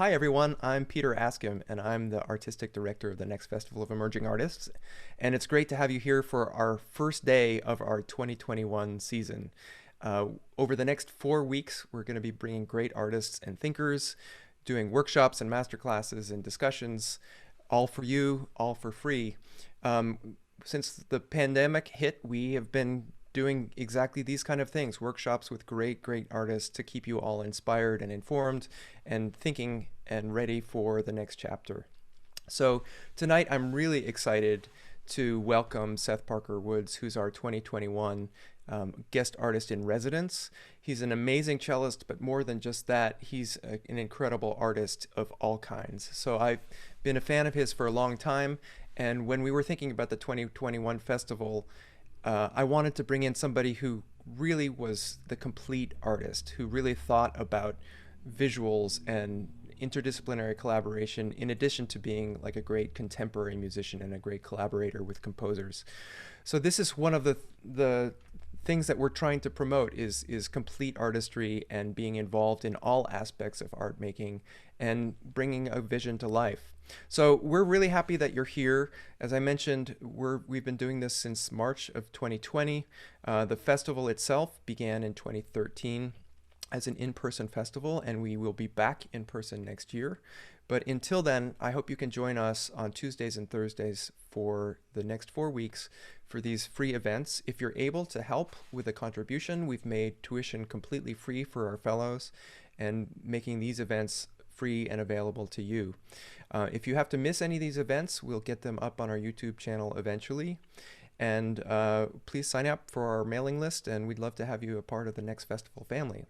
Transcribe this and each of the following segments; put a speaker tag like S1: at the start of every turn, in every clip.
S1: Hi everyone, I'm Peter Askim and I'm the Artistic Director of the next Festival of Emerging Artists. And it's great to have you here for our first day of our 2021 season. Uh, Over the next 4 weeks, we're going to be bringing great artists and thinkers, doing workshops and masterclasses and discussions, all for you, all for free. Um, since the pandemic hit, we have been doing exactly these kind of things, workshops with great artists to keep you all inspired and informed and thinking and ready for the next chapter. So tonight I'm really excited to welcome Seth Parker Woods, who's our 2021 guest artist in residence. He's an amazing cellist, but more than just that, he's an incredible artist of all kinds. So I've been a fan of his for a long time, and when we were thinking about the 2021 festival, I wanted to bring in somebody who really was the complete artist, who really thought about visuals and interdisciplinary collaboration in addition to being like a great contemporary musician and a great collaborator with composers. So this is one of the things that we're trying to promote is complete artistry and being involved in all aspects of art making and bringing a vision to life. So we're really happy that you're here. As I mentioned, we've been doing this since March of 2020. The festival itself began in 2013 as an in-person festival, and we will be back in person next year. But until then, I hope you can join us on Tuesdays and Thursdays for the next 4 weeks for these free events. If you're able to help with a contribution, we've made tuition completely free for our fellows and making these events free and available to you. If you have to miss any of these events, we'll get them up on our YouTube channel eventually. And please sign up for our mailing list, and we'd love to have you a part of the next festival family.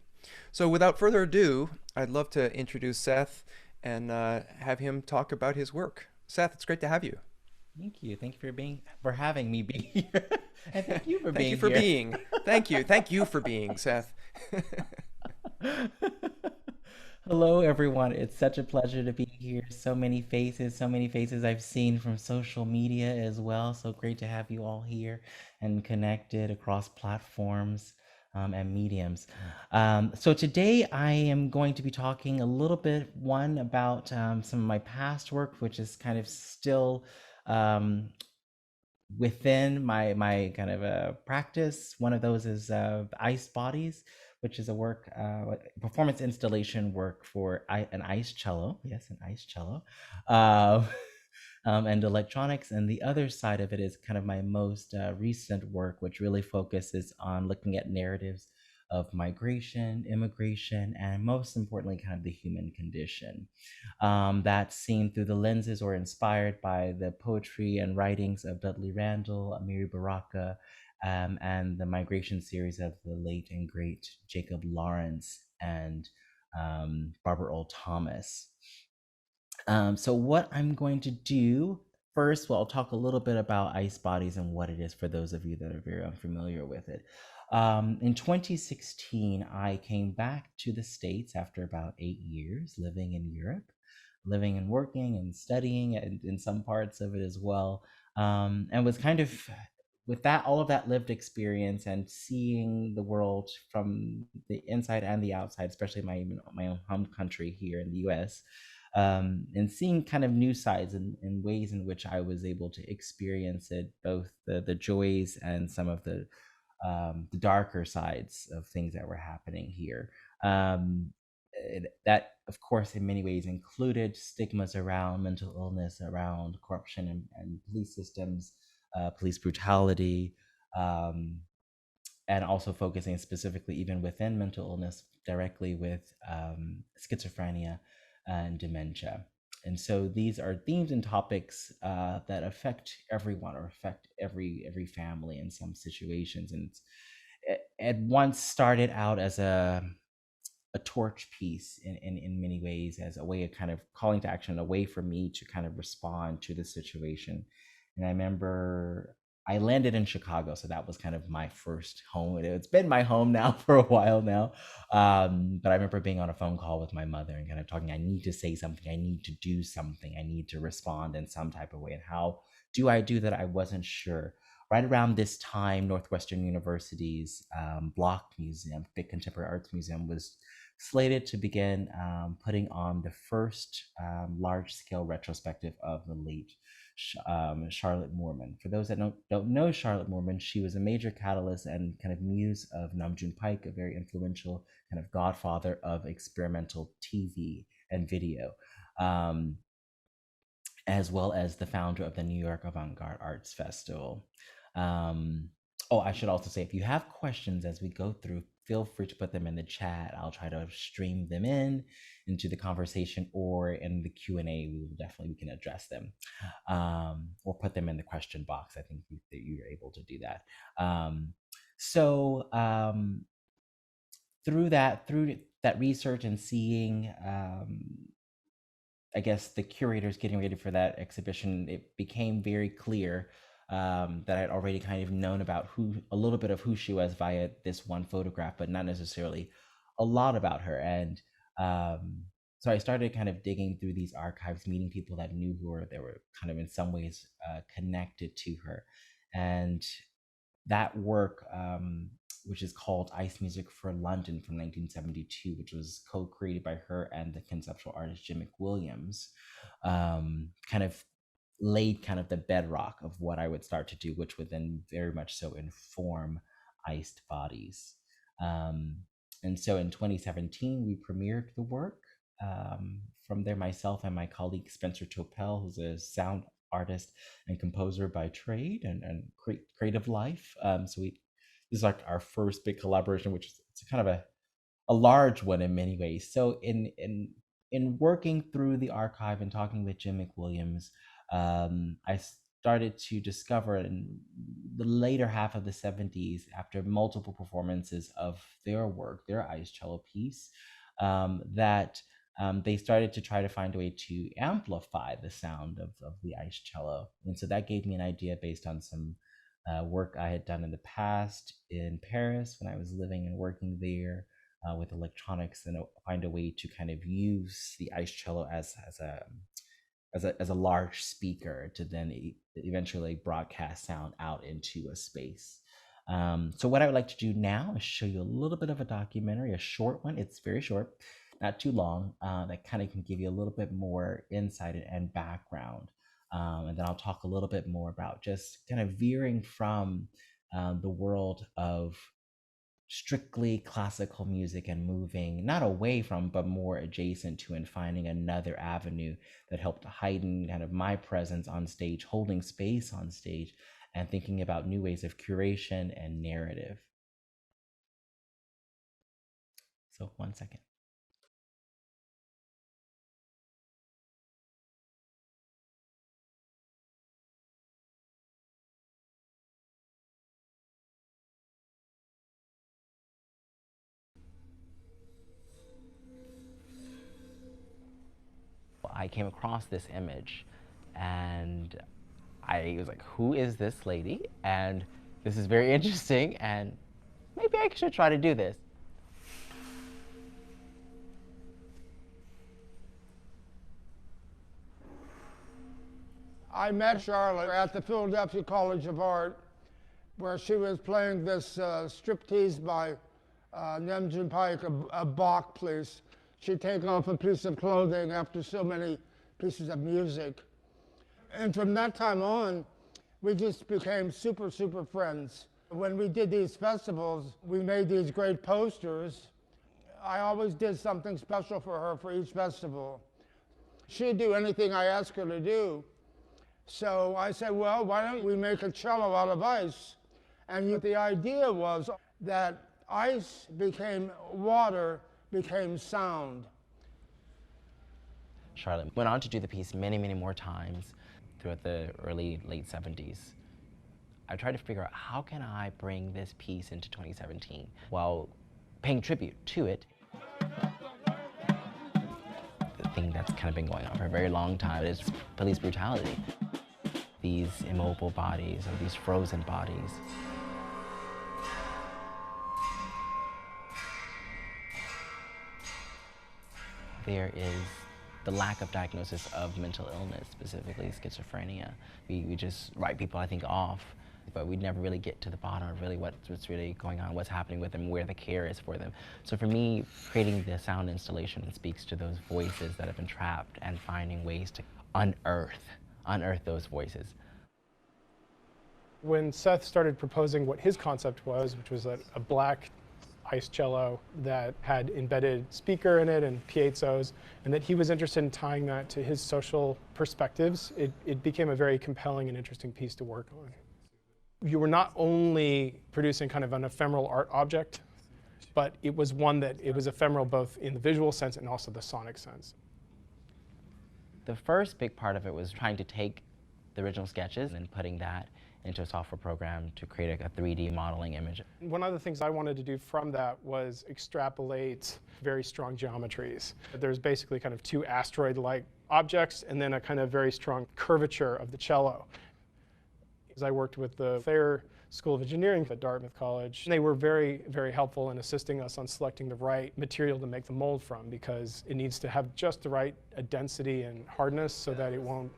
S1: So without further ado, I'd love to introduce Seth and have him talk about his work. Seth, it's great to have you.
S2: Thank you. Thank you for having me be here. And thank you for
S1: Thank you
S2: being
S1: for
S2: here.
S1: being. Thank you. Thank you for being, Seth.
S2: Hello, everyone. It's such a pleasure to be here. So many faces I've seen from social media as well. So great to have you all here and connected across platforms and mediums. So today I am going to be talking a little bit, one, about some of my past work, which is kind of still um, within my kind of practice. One of those is ice bodies, which is a work performance installation work for an ice cello. Yes, an ice cello. uh, and electronics. And the other side of it is kind of my most recent work, which really focuses on looking at narratives of migration, immigration, and most importantly, kind of the human condition. That's seen through the lenses or inspired by the poetry and writings of Dudley Randall, Amiri Baraka, and the migration series of the late and great Jacob Lawrence and Barbara Earl Thomas. So what I'm going to do first, well, I'll talk a little bit about ice bodies and what it is for those of you that are very unfamiliar with it. In 2016, I came back to the States after about 8 years living in Europe, living and working and studying and in some parts of it as well. And was kind of with that, all of that lived experience and seeing the world from the inside and the outside, especially my own home country here in the US, and seeing kind of new sides and ways in which I was able to experience it, both the joys and some of the darker sides of things that were happening here. That, of course, in many ways included stigmas around mental illness, around corruption and police systems, police brutality, um, and also focusing specifically even within mental illness directly with schizophrenia and dementia. And so these are themes and topics that affect everyone or affect every family in some situations. And it once started out as a torch piece in many ways, as a way of kind of calling to action, a way for me to kind of respond to the situation. And I remember I landed in Chicago, so that was kind of my first home. It's been my home now for a while now. But I remember being on a phone call with my mother and kind of talking, I need to say something, I need to do something, I need to respond in some type of way. And how do I do that? I wasn't sure. Right around this time, Northwestern University's Block Museum, Big Contemporary Arts Museum, was slated to begin putting on the first large-scale retrospective of the late Charlotte Moorman. For those that don't know Charlotte Moorman, she was a major catalyst and kind of muse of Namjoon Paik, a very influential kind of godfather of experimental TV and video, as well as the founder of the New York Avant-Garde Arts Festival. Oh, I should also say, if you have questions as we go through, feel free to put them in the chat. I'll try to stream them into the conversation, or in the Q&A, we can address them, or put them in the question box. I think that you're able to do that. Through that research and seeing, I guess, the curators getting ready for that exhibition, it became very clear that I'd already kind of known about a little bit of who she was via this one photograph, but not necessarily a lot about her. And so I started kind of digging through these archives, meeting people that knew her, that were kind of in some ways connected to her. And that work, which is called Ice Music for London from 1972, which was co-created by her and the conceptual artist Jim McWilliams, kind of laid kind of the bedrock of what I would start to do, which would then very much so inform Iced Bodies. And so in 2017, we premiered the work. From there, myself and my colleague Spencer Topel, who's a sound artist and composer by trade and creative life. So this is like our first big collaboration, which is it's kind of a large one in many ways. So in working through the archive and talking with Jim McWilliams, I started to discover in the later half of the 70s, after multiple performances of their work, their ice cello piece, that they started to try to find a way to amplify the sound of the ice cello. And so that gave me an idea based on some work I had done in the past in Paris when I was living and working there with electronics, and find a way to kind of use the ice cello as a large speaker to then eventually broadcast sound out into a space. So what I would like to do now is show you a little bit of a documentary, a short one. It's very short, not too long, that kind of can give you a little bit more insight and background. And then I'll talk a little bit more about just kind of veering from the world of strictly classical music and moving not away from, but more adjacent to, and finding another avenue that helped heighten kind of my presence on stage, holding space on stage, and thinking about new ways of curation and narrative. So 1 second. I came across this image and I was like, who is this lady? And this is very interesting, and maybe I should try to do this.
S3: I met Charlotte at the Philadelphia College of Art, where she was playing this striptease by Namjoon Paik, a Bach piece. She'd take off a piece of clothing after so many pieces of music. And from that time on, we just became super, super friends. When we did these festivals, we made these great posters. I always did something special for her for each festival. She'd do anything I asked her to do. So I said, well, why don't we make a cello out of ice? And the idea was that ice became water, became sound.
S2: Charlotte went on to do the piece many, many more times throughout the late 70s. I tried to figure out, how can I bring this piece into 2017 while paying tribute to it? The thing that's kind of been going on for a very long time is police brutality. These immobile bodies, or these frozen bodies. There is the lack of diagnosis of mental illness, specifically schizophrenia. We just write people, I think, off but we never really get to the bottom of really what's really going on, what's happening with them, where the care is for them. So for me, creating the sound installation speaks to those voices that have been trapped and finding ways to unearth those voices.
S4: When Seth started proposing what his concept was, which was a black ice cello that had embedded speaker in it and piezos, and that he was interested in tying that to his social perspectives, it became a very compelling and interesting piece to work on. You were not only producing kind of an ephemeral art object, but it was one that it was ephemeral both in the visual sense and also the sonic sense.
S2: The first big part of it was trying to take the original sketches and putting that into a software program to create a 3D modeling image.
S4: One of the things I wanted to do from that was extrapolate very strong geometries. There's basically kind of two asteroid-like objects and then a kind of very strong curvature of the cello. As I worked with the Thayer School of Engineering at Dartmouth College, they were very, very helpful in assisting us on selecting the right material to make the mold from, because it needs to have just the right density and hardness so that it won't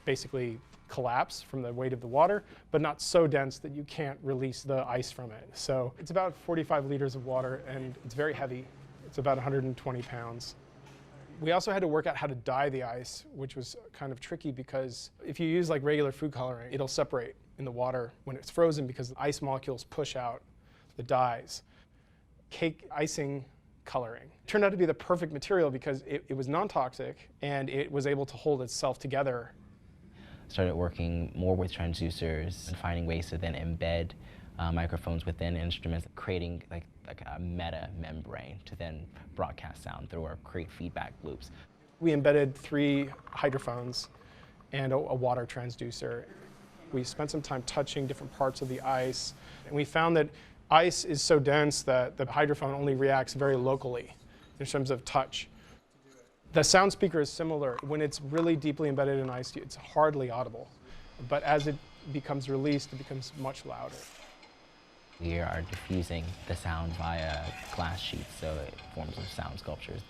S4: basically collapse from the weight of the water, but not so dense that you can't release the ice from it. So it's about 45 liters of water, and it's very heavy. It's about 120 pounds. We also had to work out how to dye the ice, which was kind of tricky because if you use like regular food coloring, it'll separate in the water when it's frozen because the ice molecules push out the dyes. Cake icing coloring turned out to be the perfect material because it was non-toxic and it was able to hold itself together.
S2: Started working more with transducers and finding ways to then embed microphones within instruments, creating like a meta membrane to then broadcast sound through or create feedback loops.
S4: We embedded 3 hydrophones and a water transducer. We spent some time touching different parts of the ice, and we found that ice is so dense that the hydrophone only reacts very locally in terms of touch. The sound speaker is similar. When it's really deeply embedded in ice, it's hardly audible. But as it becomes released, it becomes much louder.
S2: We are diffusing the sound via glass sheets, so it forms sound sculptures.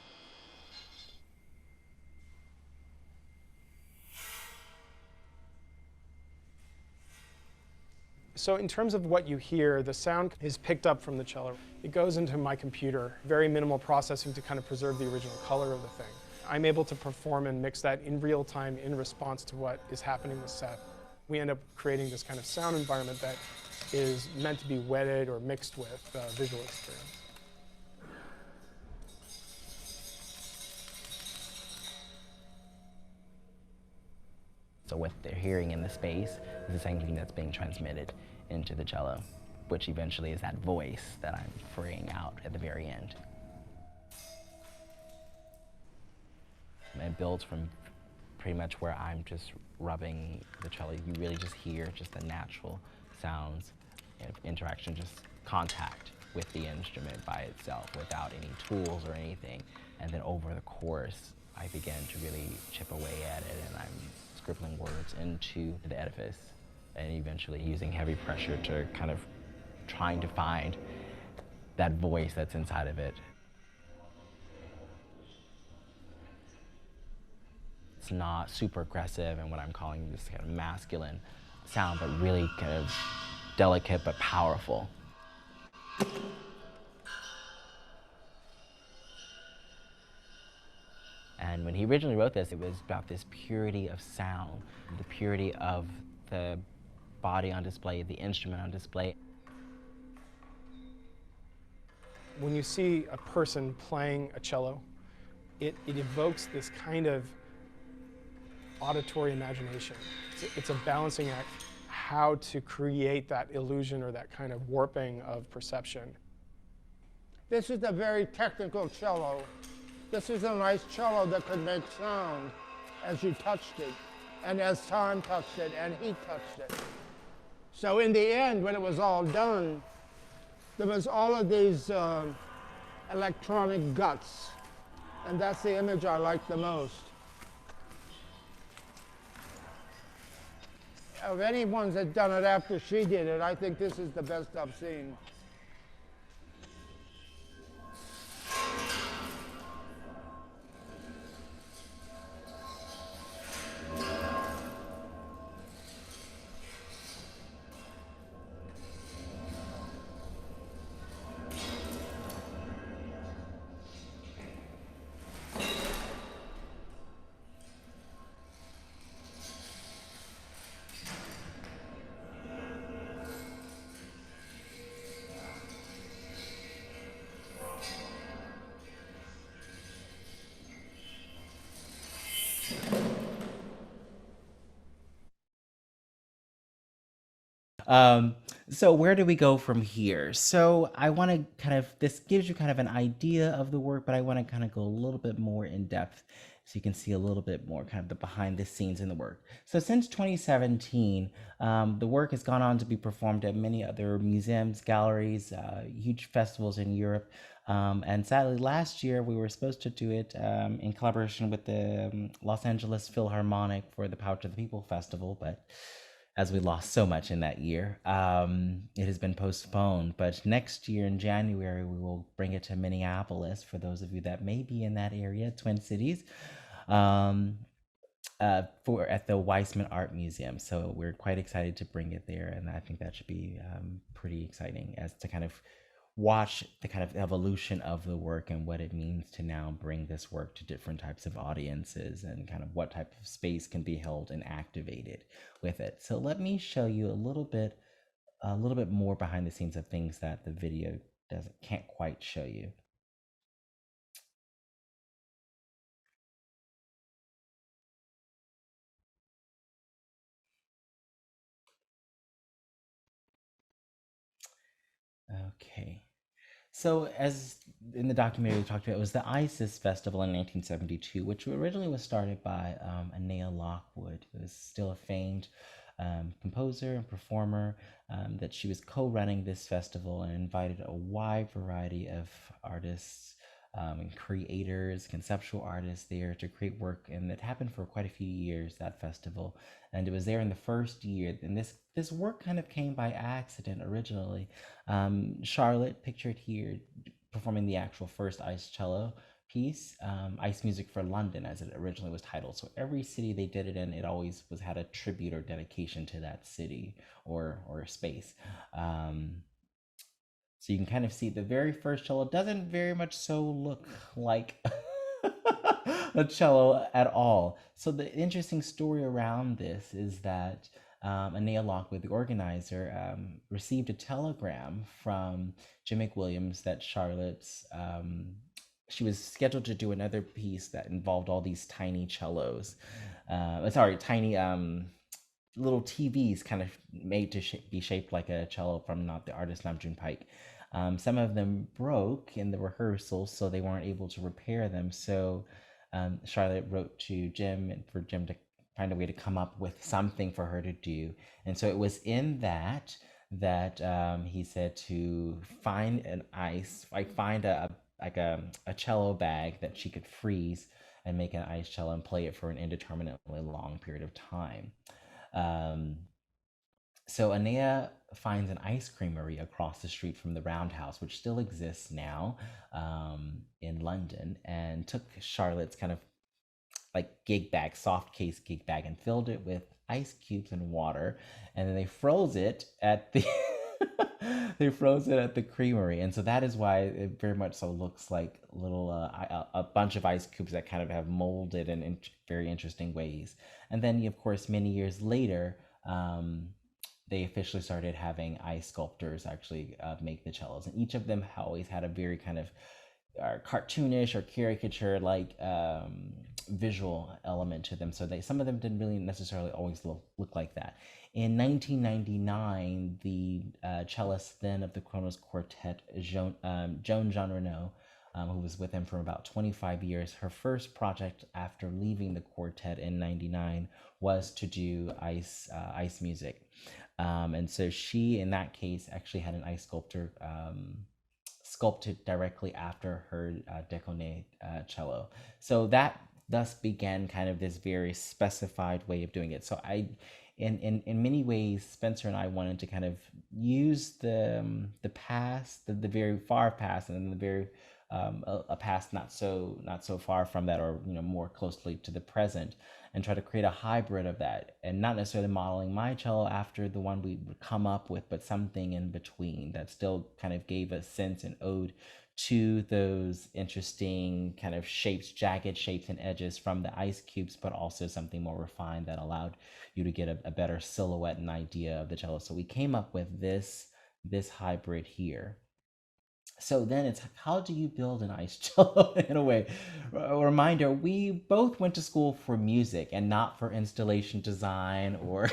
S4: So in terms of what you hear, the sound is picked up from the cello. It goes into my computer, very minimal processing to kind of preserve the original color of the thing. I'm able to perform and mix that in real time in response to what is happening with Seth. We end up creating this kind of sound environment that is meant to be wedded or mixed with visual experience.
S2: So what they're hearing in the space is the same thing that's being transmitted into the cello, which eventually is that voice that I'm freeing out at the very end. It builds from pretty much where I'm just rubbing the cello. You really just hear just the natural sounds of interaction, just contact with the instrument by itself without any tools or anything. And then over the course, I began to really chip away at it, and I'm scribbling words into the edifice and eventually using heavy pressure to kind of trying to find that voice that's inside of it. It's not super aggressive and what I'm calling this kind of masculine sound, but really kind of delicate but powerful. And when he originally wrote this, it was about this purity of sound, the purity of the body on display, the instrument on display.
S4: When you see a person playing a cello, it evokes this kind of auditory imagination. It's a balancing act, how to create that illusion or that kind of warping of perception.
S3: This is a very technical cello. This is a nice cello that could make sound as you touched it, and as time touched it, and he touched it. So in the end, when it was all done, there was all of these electronic guts, and that's the image I like the most. Of any ones that done it after she did it, I think this is the best I've seen.
S2: um, so where do we go from here? So I want to kind of, this gives you kind of an idea of the work, but I want to kind of go a little bit more in depth so you can see a little bit more kind of the behind the scenes in the work. So since 2017, the work has gone on to be performed at many other museums, galleries, huge festivals in Europe. And sadly, last year we were supposed to do it in collaboration with the Los Angeles Philharmonic for the Power to the People Festival, but as we lost so much in that year, it has been postponed. But next year in January, we will bring it to Minneapolis for those of you that may be in that area, Twin Cities, um, for at the Weissman Art Museum. So we're quite excited to bring it there, and I think that should be pretty exciting as to kind of watch the kind of evolution of the work and what it means to now bring this work to different types of audiences and kind of what type of space can be held and activated with it. So let me show you a little bit more behind the scenes of things that the video can't quite show you. Okay. So, as in the documentary we talked about, it was the ISIS Festival in 1972, which originally was started by Anea Lockwood, who is still a famed composer and performer, that she was co-running this festival and invited a wide variety of artists and creators, conceptual artists there to create work. And it happened for quite a few years, that festival. And it was there in the first year. And this work kind of came by accident originally. Charlotte, pictured here, performing the actual first ice cello piece, Ice Music for London, as it originally was titled. So every city they did it in, it always had a tribute or dedication to that city or space. So you can kind of see the very first cello doesn't very much so look like a cello at all. So the interesting story around this is that Anea Lockwood, the organizer, received a telegram from Jim McWilliams that she was scheduled to do another piece that involved all these tiny cellos. Tiny little TVs kind of made to be shaped like a cello from not the artist Namjoon Pike. Some of them broke in the rehearsals, so they weren't able to repair them. So Charlotte wrote to Jim and for Jim to find a way to come up with something for her to do. And so it was in that he said to find find a cello bag that she could freeze and make an ice cello and play it for an indeterminately long period of time. So Anea finds an ice creamery across the street from the Roundhouse, which still exists now in London, and took Charlotte's kind of like gig bag, soft case gig bag, and filled it with ice cubes and water, and then they froze it at the creamery. And so that is why it very much so looks like little a bunch of ice cubes that kind of have molded in very interesting ways. And then of course many years later, they officially started having ice sculptors actually make the cellos, and each of them always had a very kind of cartoonish or caricature like visual element to them. So some of them didn't really necessarily always look like that. In 1999, the cellist then of the Kronos Quartet, Joan Jean Renaud, who was with him for about 25 years, her first project after leaving the quartet in 99 was to do ice music. And so she, in that case, actually had an ice sculptor sculpted directly after her déconné cello. So that thus began kind of this very specified way of doing it. So in many ways, Spencer and I wanted to kind of use the past, the very far past, and then the very a past not so far from that, or more closely to the present, and try to create a hybrid of that, and not necessarily modeling my cello after the one we would come up with, but something in between that still kind of gave a sense and ode to those interesting kind of shapes, jagged shapes and edges from the ice cubes, but also something more refined that allowed you to get a better silhouette and idea of the cello. So we came up with this hybrid here. So then it's, how do you build an ice cello in a way? A reminder, we both went to school for music and not for installation design or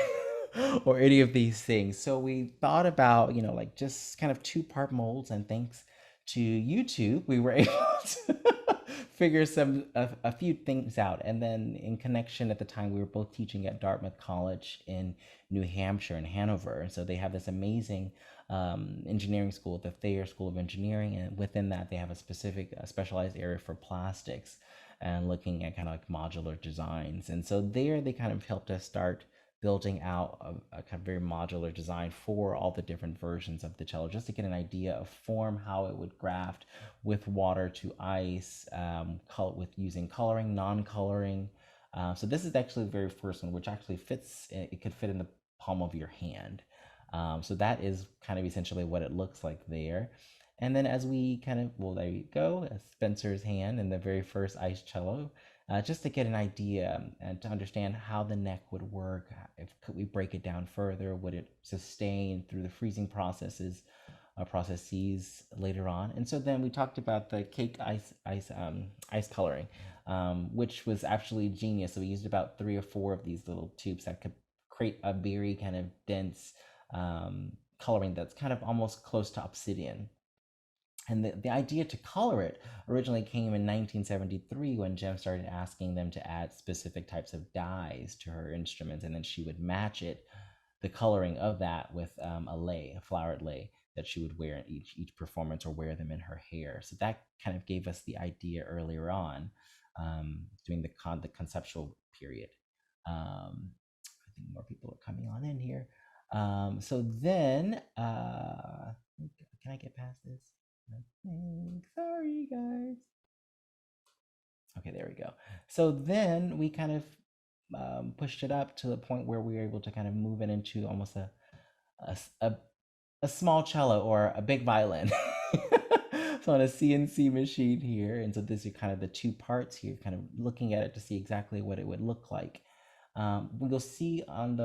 S2: or any of these things. So we thought about, like just kind of two-part molds, and thanks to YouTube, we were able to figure a few things out. And then in connection, at the time, we were both teaching at Dartmouth College in New Hampshire in Hanover. And so they have this amazing engineering school, the Thayer School of Engineering, and within that they have a specialized area for plastics and looking at kind of like modular designs. And so there they kind of helped us start building out a kind of very modular design for all the different versions of the cello, just to get an idea of form, how it would graft with water to ice, with using coloring, non-coloring. So this is actually the very first one, which actually fits. It could fit in the palm of your hand. So that is kind of essentially what it looks like there. And then as we there you go, Spencer's hand in the very first ice cello, just to get an idea and to understand how the neck would work. Could we break it down further? Would it sustain through the freezing processes later on? And so then we talked about the cake ice coloring, which was actually genius. So we used about 3 or 4 of these little tubes that could create a very kind of dense coloring that's kind of almost close to obsidian. And the idea to color it originally came in 1973 when Jem started asking them to add specific types of dyes to her instruments, and then she would match the coloring of that with a flowered lei that she would wear in each performance, or wear them in her hair. So that kind of gave us the idea earlier on, during the conceptual period. I think more people are coming on in here. So then, can I get past this? Sorry, guys. Okay, there we go. So then we kind of pushed it up to the point where we were able to kind of move it into almost a small cello or a big violin. So on a CNC machine here. And so these are kind of the 2 parts here, kind of looking at it to see exactly what it would look like. We'll see on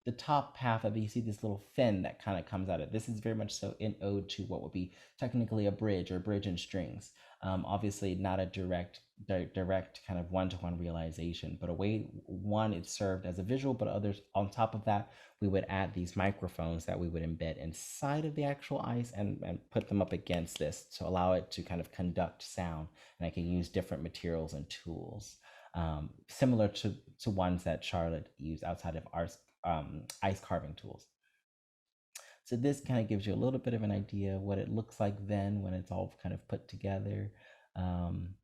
S2: the top half of it, you see this little fin that kind of comes out of it. This is very much so in ode to what would be technically a bridge or bridge and strings. Obviously not a direct kind of one-to-one realization, but it served as a visual, but others on top of that, we would add these microphones that we would embed inside of the actual ice and put them up against this to allow it to kind of conduct sound. And I can use different materials and tools, similar to ones that Charlotte used outside of our ice carving tools. So this kind of gives you a little bit of an idea what it looks like then when it's all kind of put together. And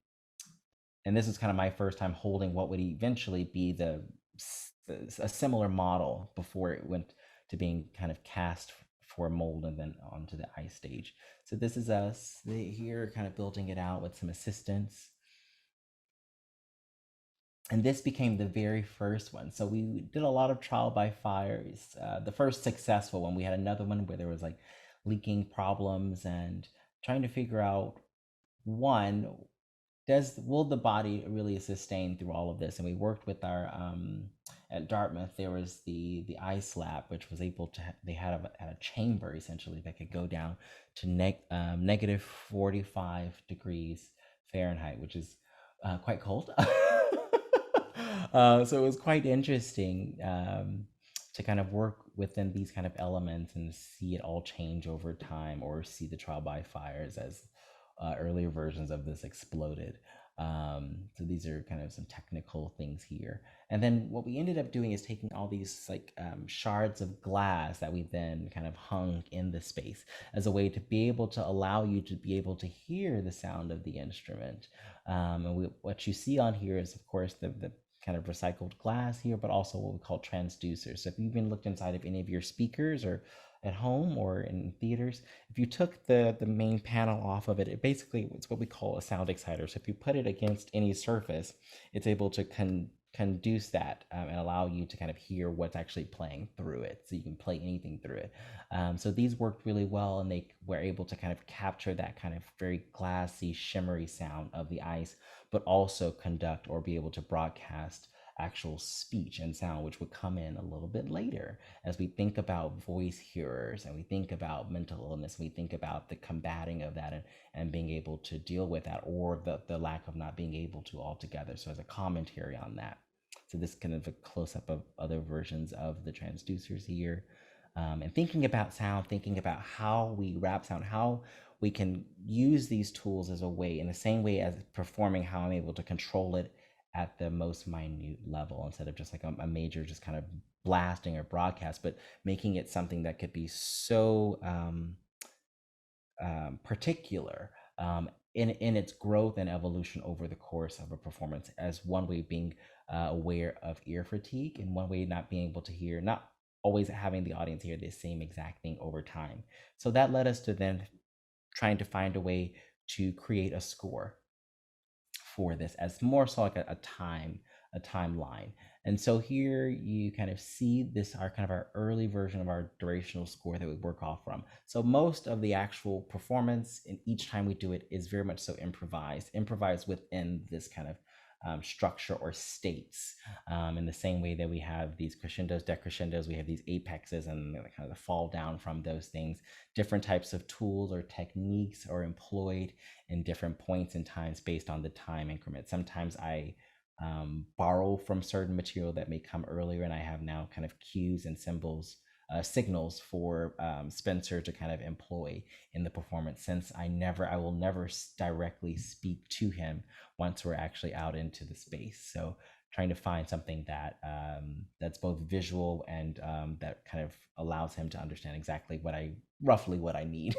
S2: this is kind of my first time holding what would eventually be a similar model before it went to being kind of cast for mold and then onto the ice stage. So this is us here kind of building it out with some assistance. And this became the very first one. So we did a lot of trial by fires. The first successful one, we had another one where there was like leaking problems and trying to figure out, one, will the body really sustain through all of this? And we worked with our at Dartmouth. There was the ice lab, which was able to they had a chamber essentially that could go down to negative 45 degrees Fahrenheit, which is quite cold. So it was quite interesting to kind of work within these kind of elements and see it all change over time, or see the trial by fires as earlier versions of this exploded. So these are kind of some technical things here. And then what we ended up doing is taking all these like shards of glass that we then kind of hung in the space as a way to be able to allow you to be able to hear the sound of the instrument. And what you see on here is, of course, the kind of recycled glass here, but also what we call transducers. So if you've been looked inside of any of your speakers or at home or in theaters, if you took the main panel off of it, it's what we call a sound exciter. So if you put it against any surface, it's able to conduce that and allow you to kind of hear what's actually playing through it. So you can play anything through it. So these worked really well, and they were able to kind of capture that kind of very glassy, shimmery sound of the ice, but also conduct or be able to broadcast actual speech and sound, which would come in a little bit later as we think about voice hearers and we think about mental illness, we think about the combating of that and being able to deal with that, or the lack of not being able to altogether. So as a commentary on that. So this kind of a close-up of other versions of the transducers here. And thinking about sound, thinking about how we wrap sound, how we can use these tools as a way, in the same way as performing, how I'm able to control it at the most minute level, instead of just like a major just kind of blasting or broadcast, but making it something that could be so particular in its growth and evolution over the course of a performance, as one way being aware of ear fatigue, and one way not being able to hear, not always having the audience hear the same exact thing over time. So that led us to then trying to find a way to create a score for this, as more so like a timeline. And so here you kind of see this, our kind of our early version of our durational score that we work off from. So most of the actual performance, and each time we do it, is very much so improvised within this kind of structure or states, in the same way that we have these crescendos, decrescendos, we have these apexes, and kind of the fall down from those things. Different types of tools or techniques are employed in different points and times based on the time increment. Sometimes I borrow from certain material that may come earlier, and I have now kind of cues and signals for Spencer to kind of employ in the performance, since I will never directly speak to him once we're actually out into the space. So trying to find something that that's both visual and that kind of allows him to understand exactly roughly what I need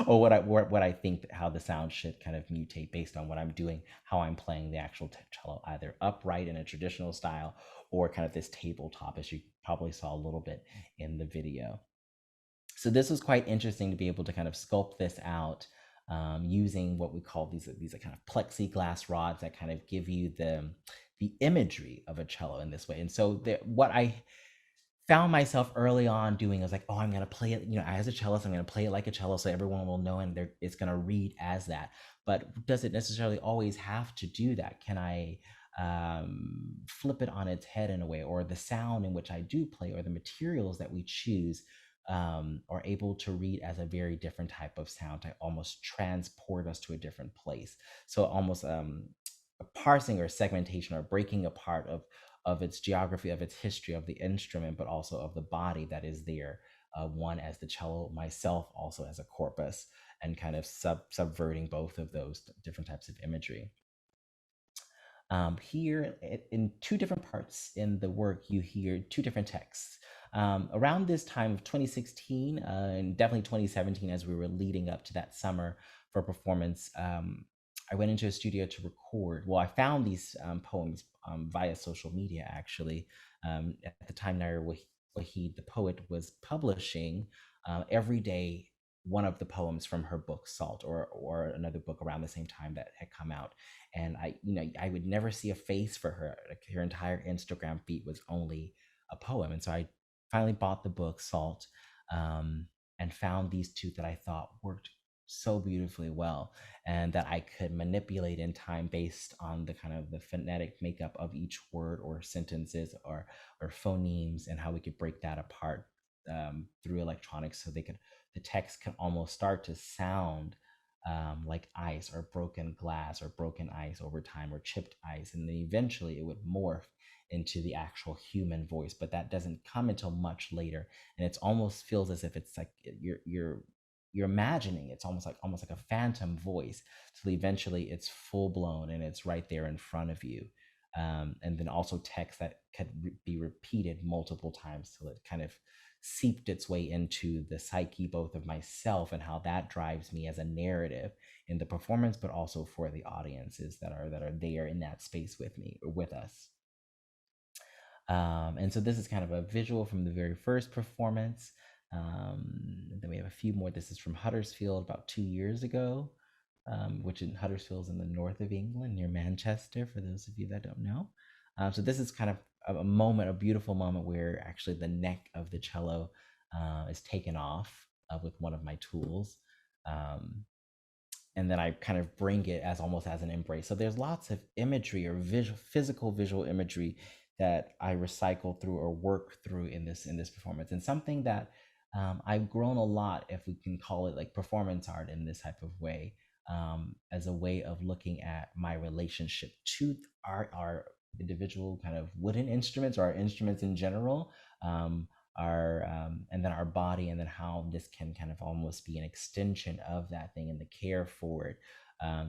S2: or what I think how the sound should kind of mutate based on what I'm doing, how I'm playing the actual cello, either upright in a traditional style or kind of this tabletop, as you probably saw a little bit in the video. So this was quite interesting to be able to kind of sculpt this out using what we call these kind of plexiglass rods that kind of give you the imagery of a cello in this way. And so what I found myself early on doing is like, oh, I'm going to play it, as a cellist, I'm going to play it like a cello so everyone will know, and it's going to read as that. But does it necessarily always have to do that? Can I flip it on its head in a way, or the sound in which I do play, or the materials that we choose are able to read as a very different type of sound to almost transport us to a different place? So almost a parsing or segmentation or breaking apart of its geography, of its history, of the instrument, but also of the body that is there, one as the cello, myself also as a corpus, and kind of subverting both of those different types of imagery. Here in two different parts in the work, you hear two different texts. Around this time of 2016 and definitely 2017, as we were leading up to that summer for performance, I went into a studio to record. Well, I found these poems via social media, actually. At the time, Nair Wahid, the poet, was publishing every day one of the poems from her book Salt, or another book around the same time that had come out. And I would never see a face for her. Like, her entire Instagram feed was only a poem. And so I finally bought the book Salt, and found these two that I thought worked so beautifully well, and that I could manipulate in time based on the kind of the phonetic makeup of each word or sentences or phonemes, and how we could break that apart through electronics, so the text can almost start to sound like ice or broken glass or broken ice over time, or chipped ice, and then eventually it would morph into the actual human voice. But that doesn't come until much later, and it almost feels as if it's like you're imagining it's almost like a phantom voice, so eventually it's full blown and it's right there in front of you. And then also text that could be repeated multiple times till it kind of seeped its way into the psyche, both of myself and how that drives me as a narrative in the performance, but also for the audiences that are there in that space with me or with us. And so this is kind of a visual from the very first performance. Then we have a few more. This is from Huddersfield about 2 years ago, which in Huddersfield is in the north of England, near Manchester, for those of you that don't know. So this is kind of a beautiful moment where actually the neck of the cello is taken off with one of my tools. And then I kind of bring it as almost as an embrace. So there's lots of imagery or physical visual imagery that I recycle through or work through in this performance, and something that I've grown a lot, if we can call it like performance art in this type of way, as a way of looking at my relationship to our individual kind of wooden instruments, or our instruments in general, our and then our body, and then how this can kind of almost be an extension of that thing, and the care for it,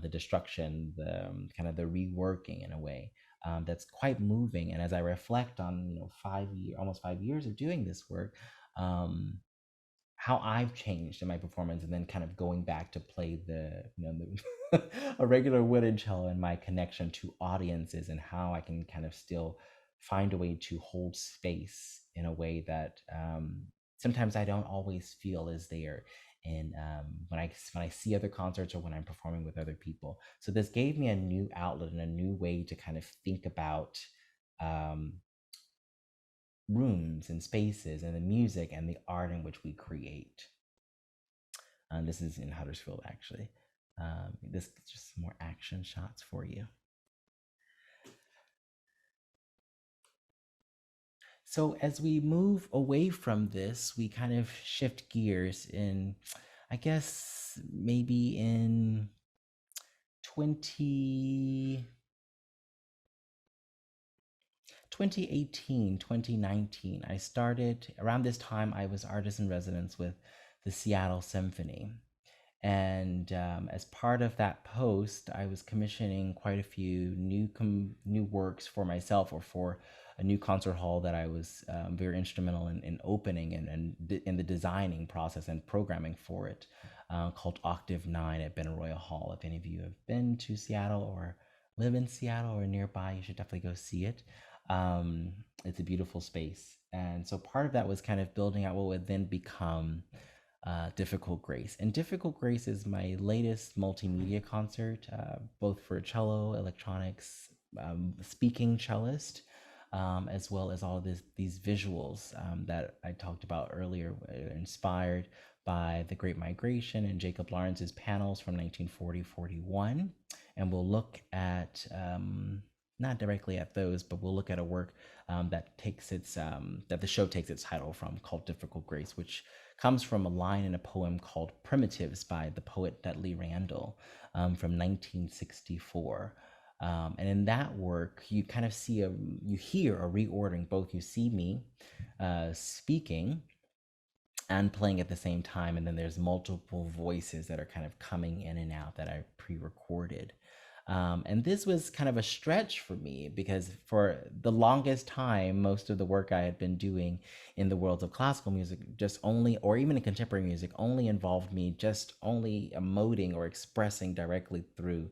S2: the destruction, the kind of the reworking in a way, that's quite moving. And as I reflect on, almost 5 years of doing this work, how I've changed in my performance, and then kind of going back to play a regular wooden cello, and my connection to audiences, and how I can kind of still find a way to hold space in a way that sometimes I don't always feel is there in when I see other concerts, or when I'm performing with other people. So this gave me a new outlet and a new way to kind of think about um, rooms and spaces and the music and the art in which we create. This is in Huddersfield, actually. This is just some more action shots for you. So as we move away from this, we kind of shift gears in, I guess, maybe in 2018, 2019, I started, around this time, I was artist in residence with the Seattle Symphony. And as part of that post, I was commissioning quite a few new works for myself, or for a new concert hall that I was very instrumental in opening, and in the designing process and programming for it, called Octave 9 at Benaroya Hall. If any of you have been to Seattle, or live in Seattle or nearby, you should definitely go see it. It's a beautiful space. And so part of that was kind of building out what would then become Difficult Grace. And Difficult Grace is my latest multimedia concert, both for cello, electronics, speaking cellist, as well as all of these visuals that I talked about earlier, inspired by The Great Migration and Jacob Lawrence's panels from 1940-41. And we'll look at, not directly at those, but we'll look at a work that the show takes its title from, called Difficult Grace, which comes from a line in a poem called Primitives by the poet Dudley Randall, from 1964. And in that work, you kind of you hear a reordering. Both you see me speaking and playing at the same time, and then there's multiple voices that are kind of coming in and out that I pre-recorded. And this was kind of a stretch for me, because for the longest time, most of the work I had been doing in the worlds of classical music or even in contemporary music, only involved me just only emoting or expressing directly through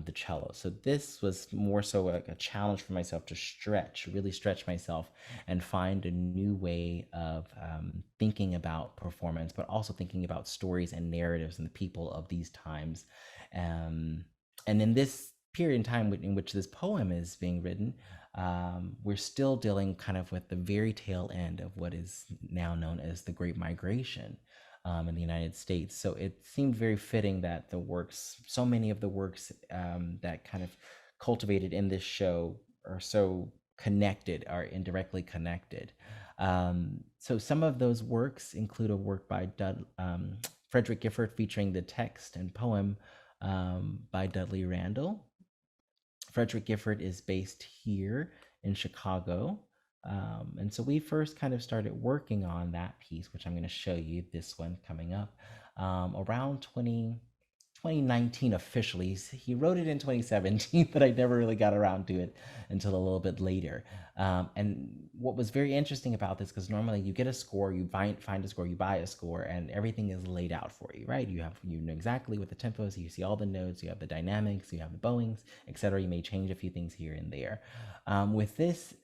S2: the cello. So this was more so a challenge for myself to really stretch myself, and find a new way of thinking about performance, but also thinking about stories and narratives and the people of these times. And in this period in time in which this poem is being written, we're still dealing kind of with the very tail end of what is now known as the Great Migration in the United States. So it seemed very fitting that so many of the works that kind of cultivated in this show are so connected, are indirectly connected. So some of those works include a work by Frederick Gifford, featuring the text and poem by Dudley Randall. Frederick Gifford is based here in Chicago. And so we first kind of started working on that piece, which I'm going to show you, this one coming up, around 2019 officially. He wrote it in 2017, but I never really got around to it until a little bit later. And what was very interesting about this, because normally you get a score, you find a score, you buy a score, and everything is laid out for you, right? You know exactly what the tempo is, you see all the notes, you have the dynamics, you have the bowings, etc. You may change a few things here and there. With this,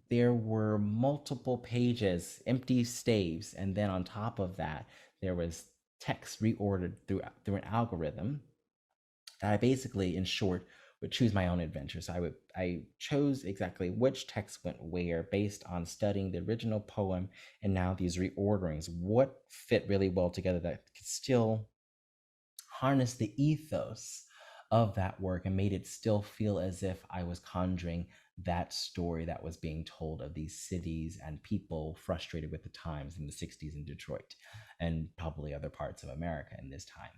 S2: there were multiple pages, empty staves, and then on top of that, there was text reordered through an algorithm that I basically, in short, would choose my own adventure. So I chose exactly which text went where based on studying the original poem, and now these reorderings, what fit really well together that could still harness the ethos of that work and made it still feel as if I was conjuring that story that was being told of these cities and people frustrated with the times in the 60s in Detroit, and probably other parts of America in this time.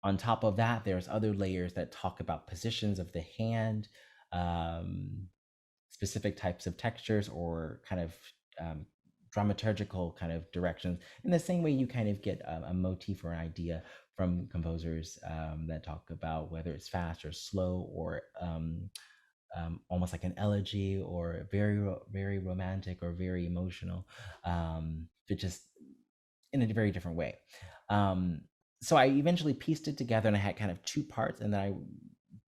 S2: On top of that, there's other layers that talk about positions of the hand, specific types of textures or kind of dramaturgical kind of directions, in the same way you kind of get a motif or an idea from composers that talk about whether it's fast or slow, or almost like an elegy, or very romantic or very emotional, but just in a very different way. So I eventually pieced it together, and I had kind of two parts, and then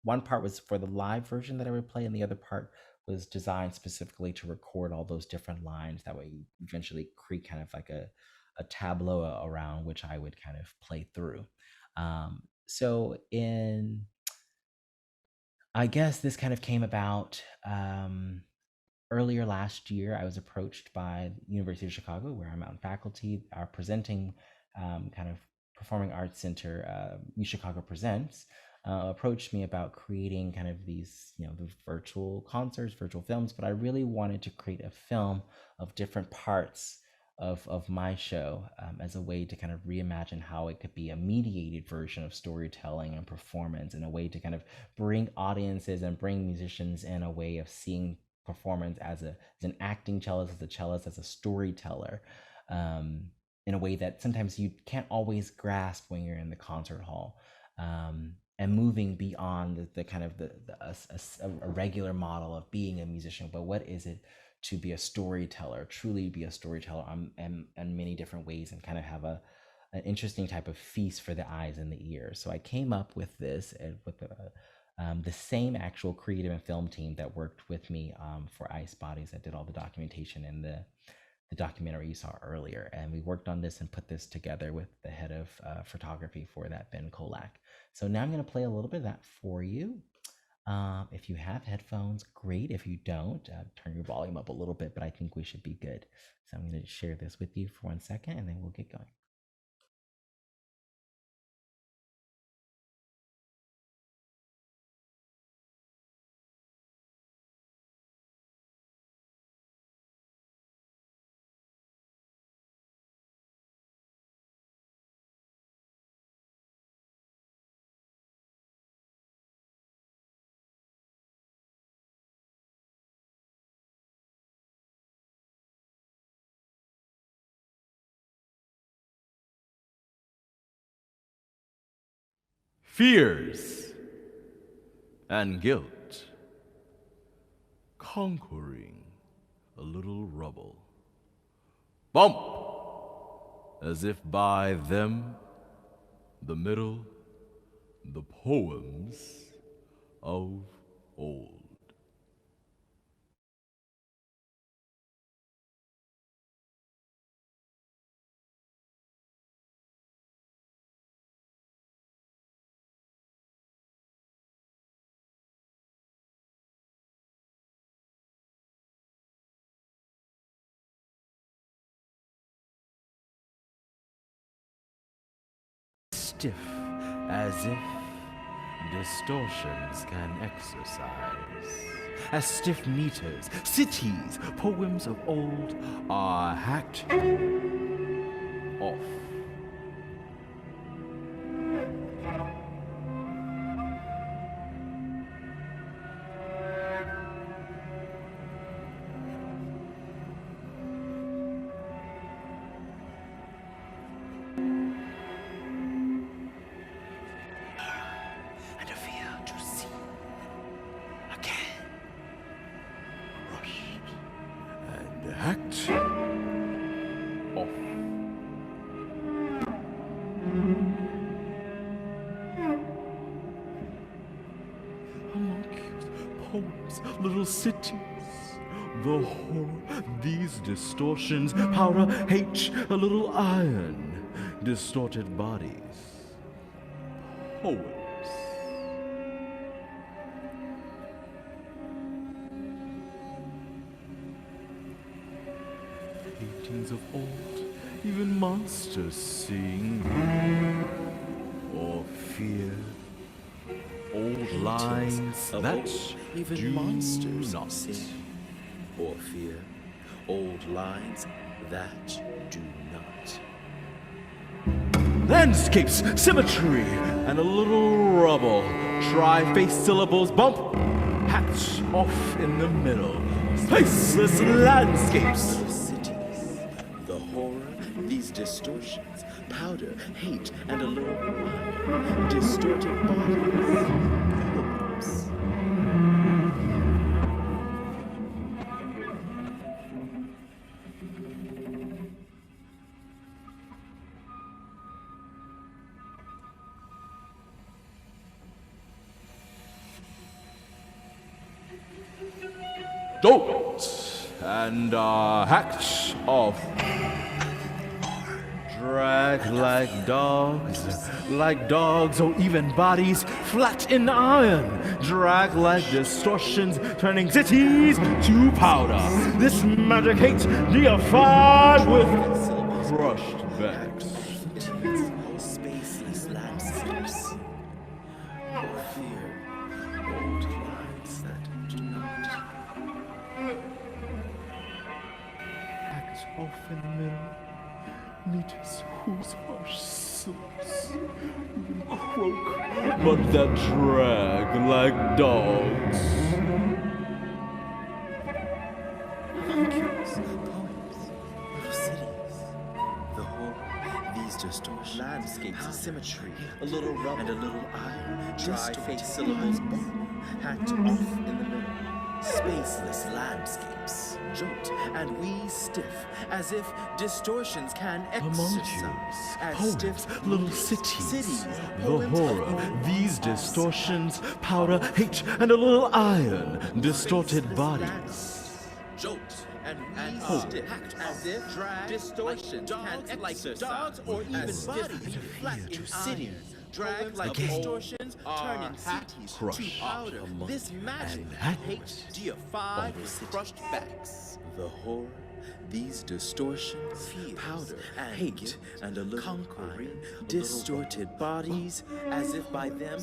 S2: one part was for the live version that I would play, and the other part was designed specifically to record all those different lines. That way you eventually create kind of like a tableau around which I would kind of play through. So I guess this kind of came about earlier last year. I was approached by the University of Chicago, where I'm on faculty. Our presenting kind of performing arts center, U Chicago Presents, approached me about creating kind of these, the virtual concerts, virtual films, but I really wanted to create a film of different parts of my show as a way to kind of reimagine how it could be a mediated version of storytelling and performance, in a way to kind of bring audiences and bring musicians in a way of seeing performance as an acting cellist, as a storyteller, in a way that sometimes you can't always grasp when you're in the concert hall, and moving beyond the kind of a regular model of being a musician. But what is it to be a storyteller, truly be a storyteller in many different ways, and kind of have an interesting type of feast for the eyes and the ears. So I came up with this with the same actual creative and film team that worked with me for Ice Bodies, that did all the documentation and the documentary you saw earlier. And we worked on this and put this together with the head of photography for that, Ben Kolak. So now I'm going to play a little bit of that for you. If you have headphones, great. If you don't, turn your volume up a little bit, but I think we should be good. So I'm going to share this with you for 1 second, and then we'll get going.
S5: Fears and guilt, conquering a little rubble. Bump, as if by them, the middle, the poems of old. Stiff as if distortions can exercise. As stiff meters, cities, poems of old are hacked off. Little cities, the horror, these distortions, powder, H, a little iron, distorted bodies, poems. Paintings of old, even monsters sing, or fear. Old lines that
S6: even
S5: do
S6: monsters
S5: not
S6: sing or fear. Old lines that do not.
S5: Landscapes, symmetry, and a little rubble. Tri-face syllables, bump, hatch off in the middle. Faceless landscapes.
S6: Little cities, the horror, these distortions, powder, hate, and a little wine, distorted bodies, poems.
S5: Don't and hatch off. Drag like dogs, or even bodies flat in iron. Drag like distortions, turning cities to powder. This magic hate deified with crushed backs.
S6: Spaceless landscapes. Or fear, old lines that do not.
S5: Hatch off in the middle. Meters whose harsh silks even croak, but that drag like dogs.
S6: Vacuums, poems, little cities, the horror, these distortions, landscapes, symmetry, a little rubber and a little iron, dry face syllables, hacked off in the middle, spaceless landscapes, jolt and we stiff, as if distortions can exercise, as
S5: Poems,
S6: stiff
S5: little cities, the
S6: poems of
S5: horror,
S6: old
S5: these distortions, powder, hate, and a little iron, distorted bodies.
S6: jolt and stiff, as if distortions can exercise, dogs or even bodies, flat in cities. Drag like distortions, turning cities to
S5: crushed
S6: powder. This magic hate deified with crushed backs. The horror, these distortions, powder, and hate, and a little conquering, distorted bodies, as if by them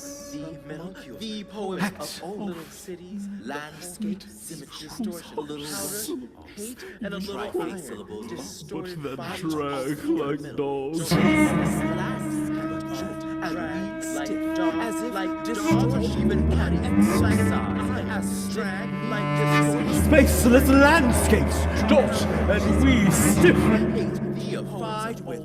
S6: the poems of old little cities, landscape, symmetry, distortion, a little powder, hate, and a little iron, distorted
S5: But that
S6: bodies,
S5: drag like dogs.
S6: and we stiff, as if like distortion, even body exercise, as drag like distortion.
S5: Spaceless landscapes, dot, and we stiff.
S6: Hate deified with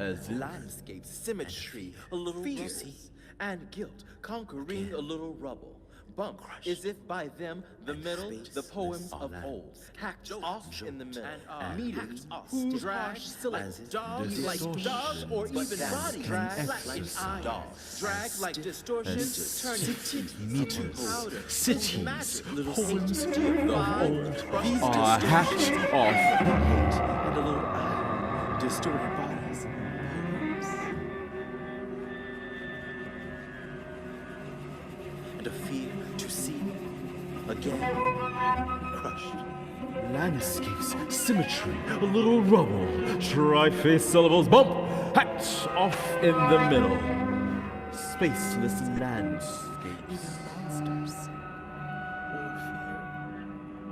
S5: As
S6: landscape symmetry, a little fancy, and guilt conquering a little rubble. Bump is if by them the middle, the poems of old, hacked off in the middle, meters, who drag syllables, dogs like dogs, or even bodies, drag like iron, drag like distortions, turning
S5: meters,
S6: powder,
S5: cities,
S6: little
S5: poems
S6: of
S5: old are hacked off.
S6: and a little iron, distorted bodies, poems, and a fear to see again, crushed.
S5: Landscapes, symmetry, a little rubble, tri-face syllables, bump, hatch off in the middle. Spaceless landscapes.
S6: Monsters, or fear,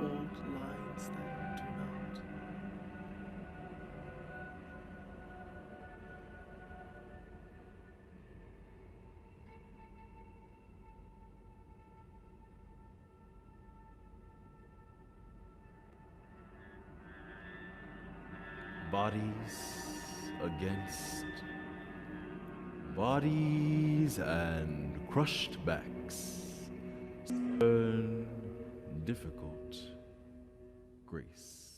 S6: old lines that do not.
S5: Bodies against bodies and crushed backs. Stern, difficult grace.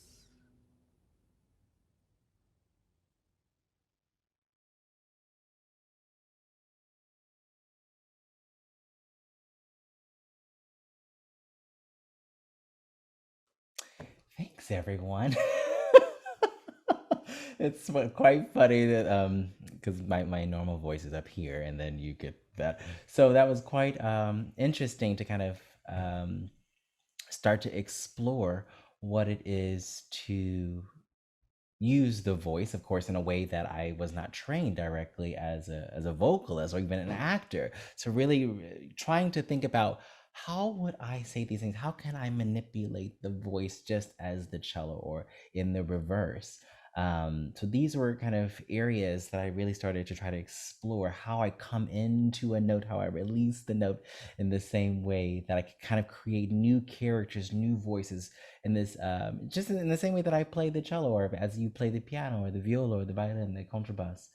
S2: Thanks, everyone. It's quite funny that because my normal voice is up here and then you get that. So that was quite interesting to kind of start to explore what it is to use the voice, of course, in a way that I was not trained directly as a vocalist or even an actor. So really trying to think about, how would I say these things? How can I manipulate the voice just as the cello or in the reverse? So these were kind of areas that I really started to try to explore how I come into a note, how I release the note in the same way that I could kind of create new characters, new voices in this, just in the same way that I play the cello, or as you play the piano or the viola or the violin, the contrabass.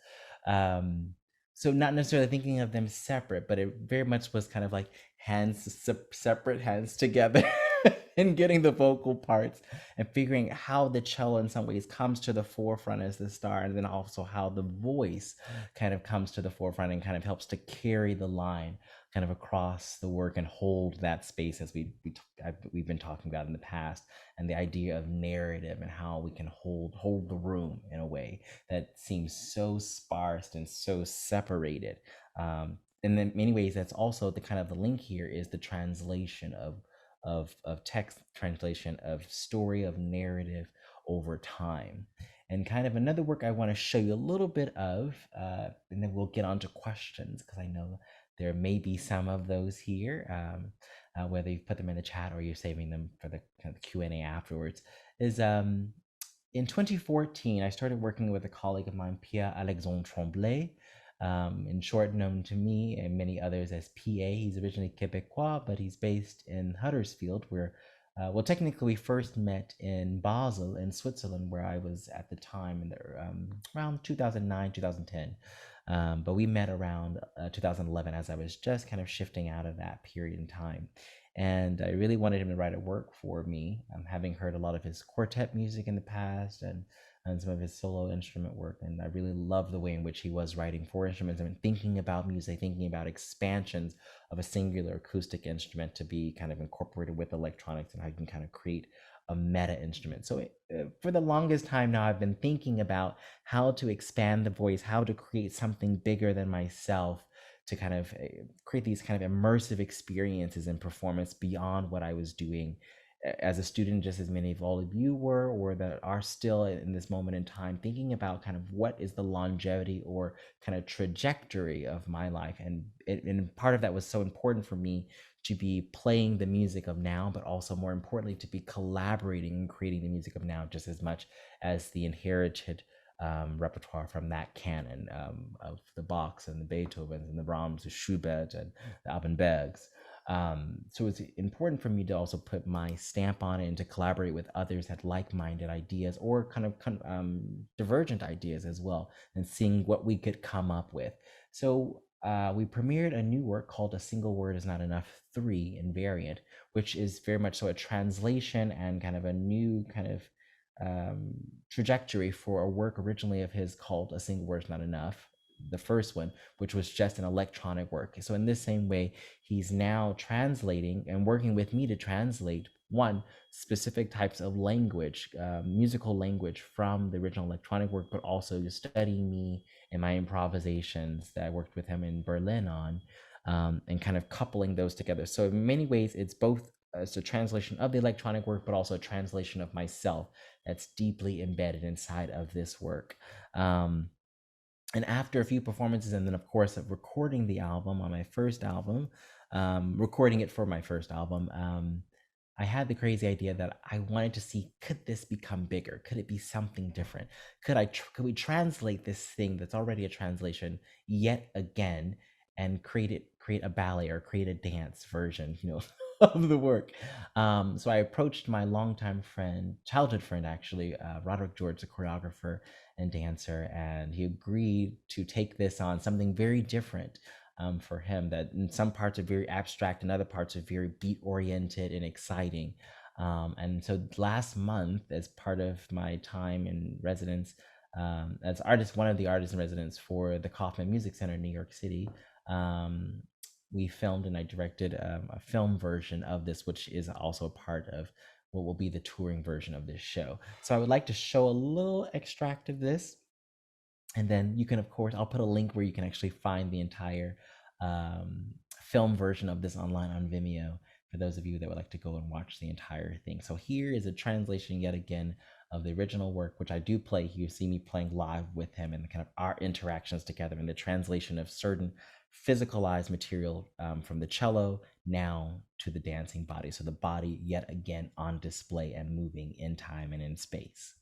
S2: So not necessarily thinking of them separate, but it very much was kind of like separate, hands together. And getting the vocal parts and figuring how the cello in some ways comes to the forefront as the star, and then also how the voice kind of comes to the forefront and kind of helps to carry the line kind of across the work and hold that space, as we've been talking about in the past, and the idea of narrative and how we can hold the room in a way that seems so sparse and so separated. And in many ways, that's also the kind of the link here is the translation of text, translation of story, of narrative over time. And kind of another work I want to show you a little bit of, and then we'll get on to questions, because I know there may be some of those here, whether you've put them in the chat or you're saving them for the kind of Q&A afterwards, is in 2014, I started working with a colleague of mine, Pierre-Alexandre Tremblay, in short, known to me and many others as PA. He's originally Quebecois, but he's based in Huddersfield, where, well, technically we first met in Basel in Switzerland, where I was at the time, in the, around 2009, 2010. But we met around 2011, as I was just kind of shifting out of that period in time. And I really wanted him to write a work for me, having heard a lot of his quartet music in the past and some of his solo instrument work. And I really loved the way in which he was writing for instruments and thinking about music, thinking about expansions of a singular acoustic instrument to be kind of incorporated with electronics, and how you can kind of create a meta instrument. So for the longest time now, I've been thinking about how to expand the voice, how to create something bigger than myself, to kind of create these kind of immersive experiences in performance beyond what I was doing as a student, just as many of all of you were, or that are still in this moment in time, thinking about kind of what is the longevity or kind of trajectory of my life. And part of that was so important for me to be playing the music of now, but also more importantly, to be collaborating and creating the music of now just as much as the inherited repertoire from that canon of the Bachs and the Beethovens and the Brahms, the Schubert and the Alpenbergs. So it's important for me to also put my stamp on it and to collaborate with others that like-minded ideas, or kind of divergent ideas as well, and seeing what we could come up with. So we premiered a new work called A Single Word Is Not Enough 3 in Variant, which is very much so a translation and kind of a new kind of trajectory for a work originally of his called A Single Word Is Not Enough, the first one, which was just an electronic work. So in this same way, he's now translating and working with me to translate one specific types of language, musical language, from the original electronic work, but also studying me and my improvisations that I worked with him in Berlin on, and kind of coupling those together. So in many ways, it's both it's a translation of the electronic work, but also a translation of myself that's deeply embedded inside of this work. And after a few performances, and then of course of recording the album on my first album, recording it for my first album, I had the crazy idea that I wanted to see, could this become bigger? Could it be something different? Could we translate this thing that's already a translation yet again and create a ballet or create a dance version, of the work? So I approached my longtime friend, childhood friend actually, Roderick George, the choreographer and dancer, and he agreed to take this on, something very different for him, that in some parts are very abstract and other parts are very beat oriented and exciting. And so last month, as part of my time in residence as one of the artists in residence for the Kaufman Music Center in New York City, we filmed and I directed a film version of this, which is also a part of what will be the touring version of this show. So I would like to show a little extract of this. And then you can, of course, I'll put a link where you can actually find the entire film version of this online on Vimeo for those of you that would like to go and watch the entire thing. So here is a translation yet again of the original work, which I do play. You see me playing live with him and kind of our interactions together, and the translation of certain physicalized material from the cello now to the dancing body. So the body yet again on display and moving in time and in space.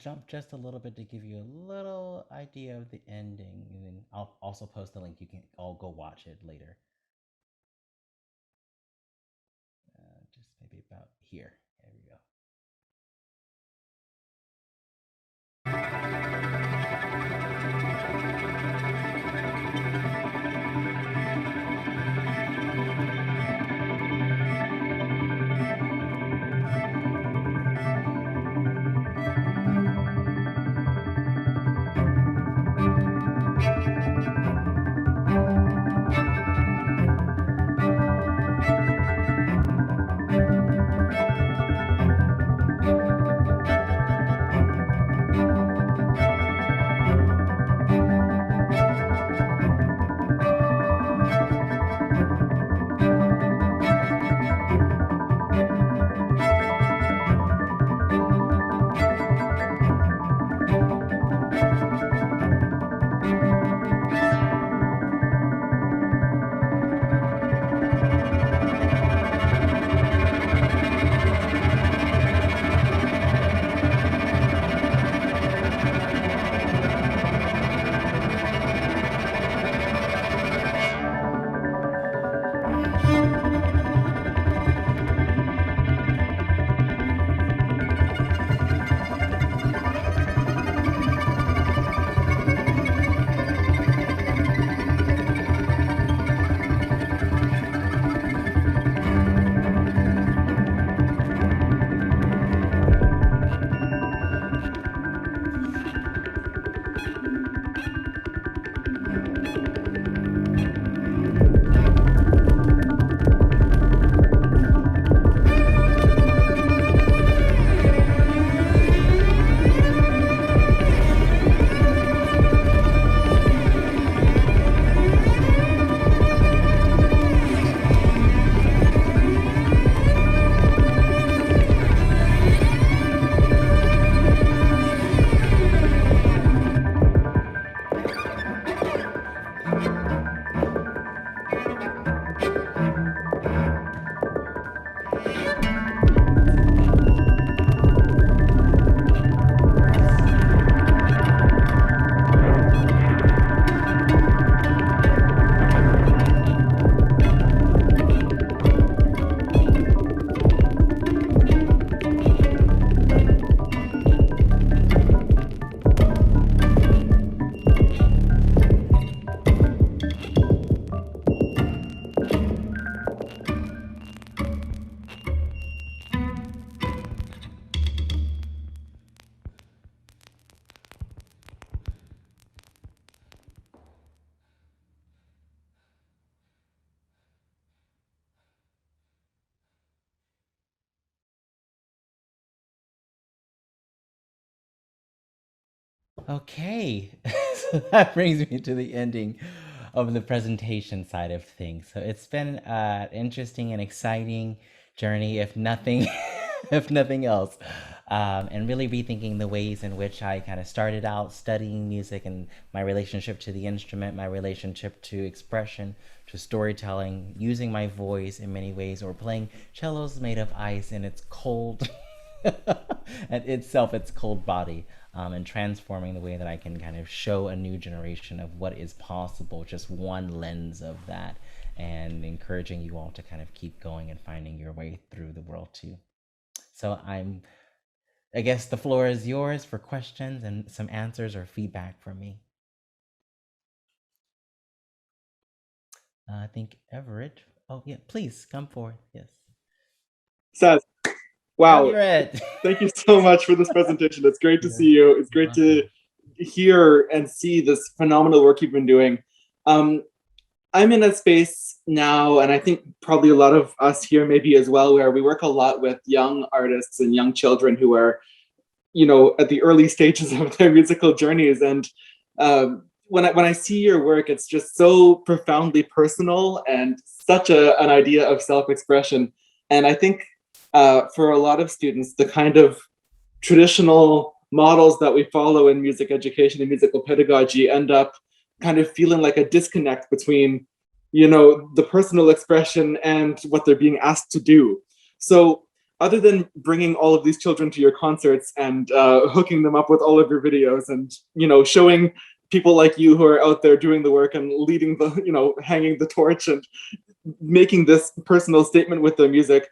S2: jump just a little bit to give you a little idea of the ending, and then I'll also post the link. You can all go watch it later. Just maybe about here. There we go. Okay, so that brings me to the ending of the presentation side of things. So it's been an interesting and exciting journey, if nothing, if nothing else, and really rethinking the ways in which I kind of started out studying music and my relationship to the instrument, my relationship to expression, to storytelling, using my voice in many ways, or playing cellos made of ice in its cold and itself its cold body, and transforming the way that I can kind of show a new generation of what is possible, just one lens of that, and encouraging you all to kind of keep going and finding your way through the world too. So I guess the floor is yours for questions and some answers or feedback from me. I think Everett. Oh yeah, please come forward. Yes.
S7: Seth, wow.
S2: Everett.
S7: Thank you so much for this presentation. It's great to see you. It's great to hear and see this phenomenal work you've been doing. I'm in a space now, and I think probably a lot of us here maybe as well, where we work a lot with young artists and young children who are, you know, at the early stages of their musical journeys. And when I see your work, it's just so profoundly personal and such an idea of self-expression. And I think for a lot of students, the kind of traditional models that we follow in music education and musical pedagogy end up kind of feeling like a disconnect between, you know, the personal expression and what they're being asked to do. So other than bringing all of these children to your concerts and hooking them up with all of your videos and, showing people like you who are out there doing the work and leading the, hanging the torch and making this personal statement with the music,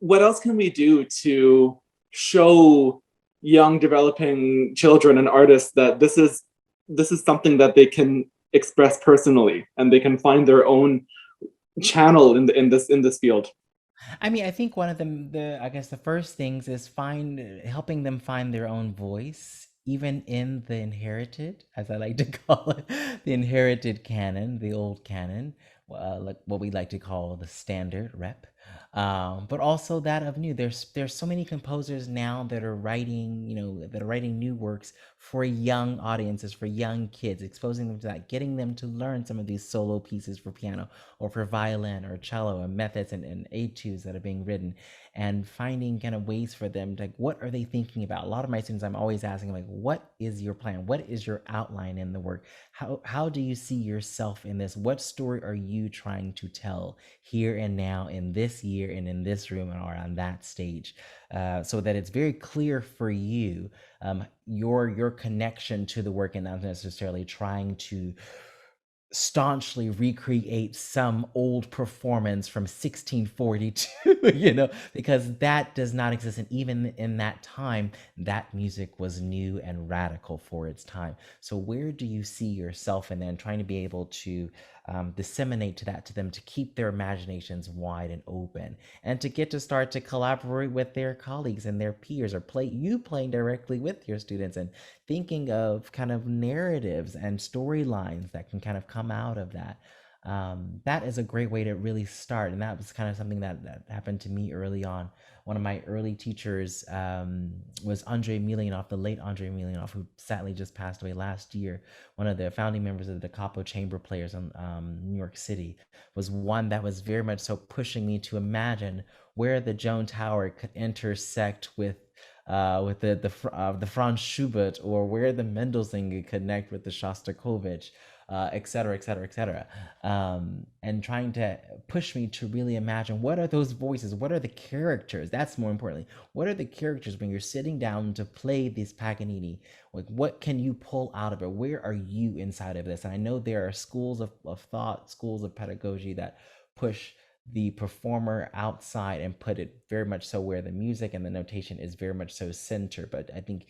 S7: what else can we do to show young developing children and artists that this is something that they can express personally and they can find their own channel in this field?
S2: I mean, I think one of the first things is helping them find their own voice, even in the inherited, as I like to call it, the inherited canon, the old canon, like what we like to call the standard rep, but also that of new. There's so many composers now that are writing, new works for young audiences, for young kids, exposing them to that, getting them to learn some of these solo pieces for piano or for violin or cello, and methods and etudes that are being written, and finding kind of ways for them to, like, what are they thinking about? A lot of my students, I'm always asking, like, what is your plan? What is your outline in the work? How do you see yourself in this? What story are you trying to tell here and now, in this year and in this room or on that stage, so that it's very clear for you, your connection to the work, and not necessarily trying to staunchly recreate some old performance from 1642, because that does not exist. And even in that time, that music was new and radical for its time. So where do you see yourself in then trying to be able to disseminate to them, to keep their imaginations wide and open, and to get to start to collaborate with their colleagues and their peers, or playing directly with your students and thinking of kind of narratives and storylines that can kind of come out of that. That is a great way to really start. And that was kind of something that happened to me early on. One of my early teachers was Andrei Milanov, the late Andrei Milanov, who sadly just passed away last year. One of the founding members of the Capo Chamber Players in New York City, was one that was very much so pushing me to imagine where the Joan Tower could intersect with the Franz Schubert, or where the Mendelssohn could connect with the Shostakovich, et cetera, et cetera, et cetera. And trying to push me to really imagine, what are those voices? What are the characters? That's more importantly, what are the characters when you're sitting down to play this Paganini? Like, what can you pull out of it? Where are you inside of this? And I know there are schools of thought, schools of pedagogy that push the performer outside and put it very much so where the music and the notation is very much so centered. But I think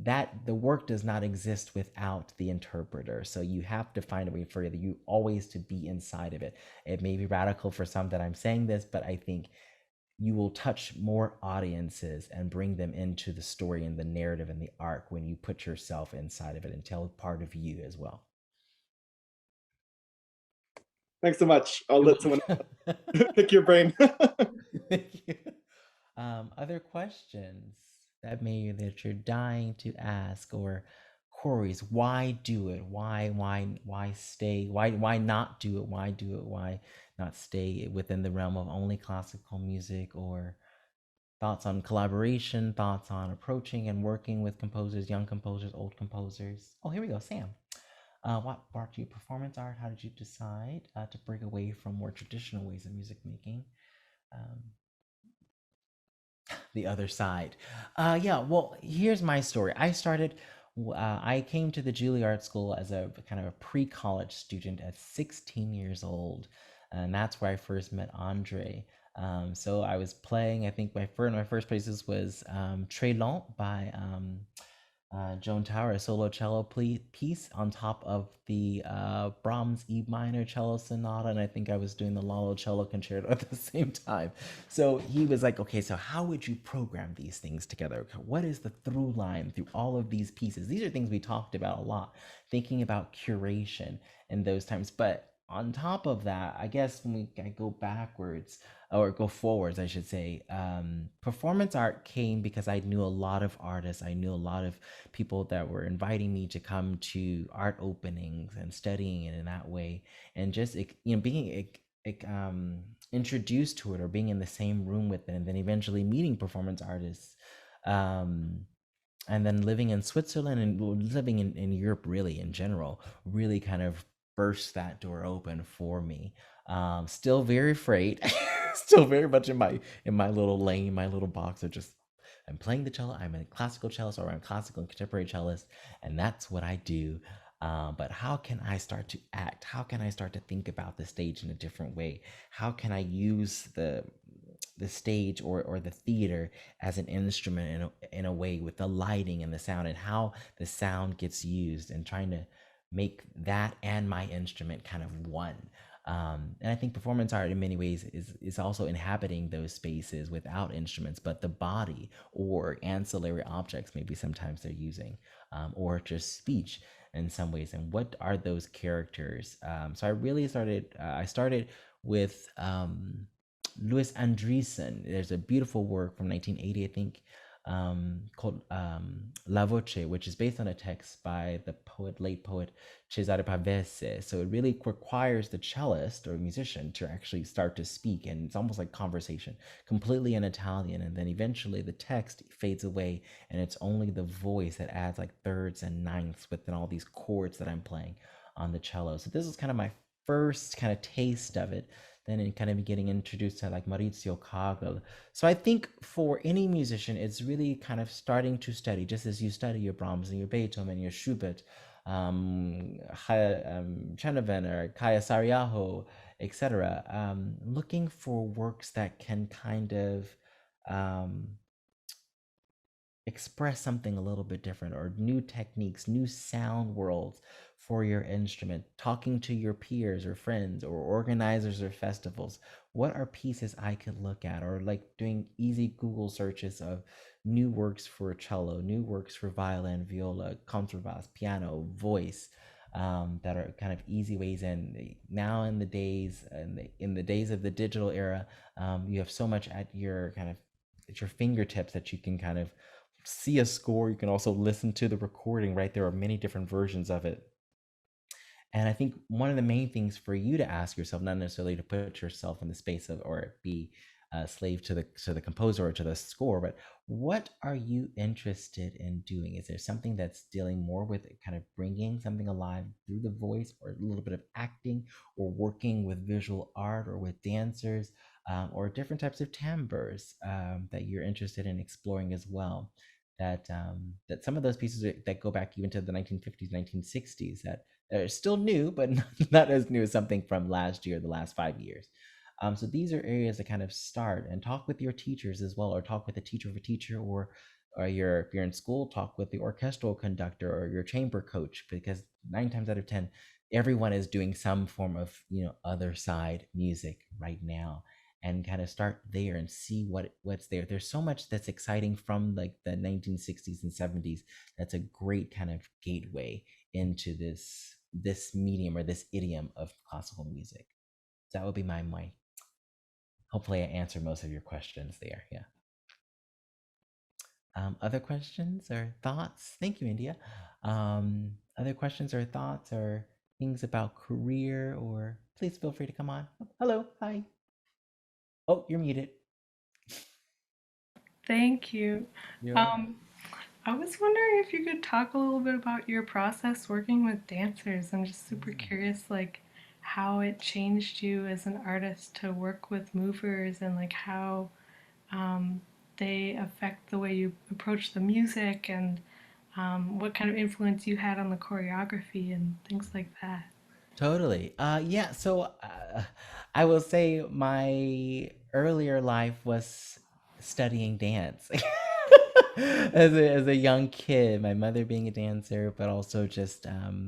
S2: that the work does not exist without the interpreter. So you have to find a way for you always to be inside of it. It may be radical for some that I'm saying this, but I think you will touch more audiences and bring them into the story and the narrative and the arc when you put yourself inside of it and tell part of you as well.
S7: Thanks so much. I'll let someone pick your brain.
S2: Thank you. Other questions that you're dying to ask, or queries? Why do it? Why stay? Why not do it? Why do it? Why not stay within the realm of only classical music? Or thoughts on collaboration, thoughts on approaching and working with composers, young composers, old composers. Oh, here we go, Sam. What brought you performance art? How did you decide to break away from more traditional ways of music making? The other side. Yeah, well, here's my story. I came to the Juilliard School as a kind of a pre-college student at 16 years old. And that's where I first met Andre. So I was playing, I think my first pieces was Très Lent by Joan Tower, a solo cello piece on top of the Brahms E minor cello sonata, and I think I was doing the Lalo cello concerto at the same time. So he was like, okay, so how would you program these things together? What is the through line through all of these pieces? These are things we talked about a lot, thinking about curation in those times. But on top of that, I guess when I go backwards, or go forwards, I should say, performance art came because I knew a lot of artists. I knew a lot of people that were inviting me to come to art openings and studying it in that way, and just being introduced to it, or being in the same room with them, and then eventually meeting performance artists, and then living in Switzerland and living in Europe, really in general, really kind of burst that door open for me. Still very afraid. still very much in my little lane, my little box of just I'm playing the cello. I'm a classical cellist or I'm a classical and contemporary cellist, and that's what I do. But how can I start to act? How can I start to think about the stage in a different way? How can I use the stage or the theater as an instrument in a way with the lighting and the sound and how the sound gets used and trying to make that and my instrument kind of one. And I think performance art in many ways is also inhabiting those spaces without instruments, but the body or ancillary objects maybe sometimes they're using, or just speech in some ways. And what are those characters? So I really started with Louis Andriessen. There's a beautiful work from 1980, I think, called La Voce, which is based on a text by the late poet Cesare Pavese. So it really requires the cellist or musician to actually start to speak, and it's almost like conversation, completely in Italian, and then eventually the text fades away, and it's only the voice that adds like thirds and ninths within all these chords that I'm playing on the cello. So this is kind of my first kind of taste of it. Then in kind of getting introduced to like Maurizio Kagel. So I think for any musician, it's really kind of starting to study, just as you study your Brahms and your Beethoven and your Schubert, Chenoven or Kaya Sariaho, etc., looking for works that can kind of express something a little bit different, or new techniques, new sound worlds for your instrument, talking to your peers or friends or organizers or festivals. What are pieces I could look at, or like doing easy Google searches of new works for cello, new works for violin, viola, contrabass, piano, voice, that are kind of easy ways in. Now in the days of the digital era, you have so much at your fingertips that you can kind of see a score. You can also listen to the recording, right? There are many different versions of it. And I think one of the main things for you to ask yourself, not necessarily to put yourself in the space of or be a slave to the composer or to the score, but what are you interested in doing? Is there something that's dealing more with kind of bringing something alive through the voice, or a little bit of acting, or working with visual art or with dancers, or different types of timbres that you're interested in exploring as well? That some of those pieces that go back even to the 1950s, 1960s, that are still new, but not as new as something from last year, the last 5 years. So these are areas to kind of start and talk with your teachers as well, or talk with a teacher of a teacher, or if you're in school, talk with the orchestral conductor or your chamber coach, because 9 times out of 10, everyone is doing some form of other side music right now. And kind of start there and see what's there. There's so much that's exciting from like the 1960s and 70s. That's a great kind of gateway into this medium or this idiom of classical music. So that would be my hopefully I answered most of your questions there. Yeah. Other questions or thoughts? Thank you, India. Other questions or thoughts or things about career, or please feel free to come on. Oh, hello, hi. Oh, you're muted.
S8: Thank you. I was wondering if you could talk a little bit about your process working with dancers. I'm just super curious, like how it changed you as an artist to work with movers, and like how they affect the way you approach the music, and what kind of influence you had on the choreography and things like that.
S2: Totally. Yeah. So I will say my earlier life was studying dance. As a young kid, my mother being a dancer, but also just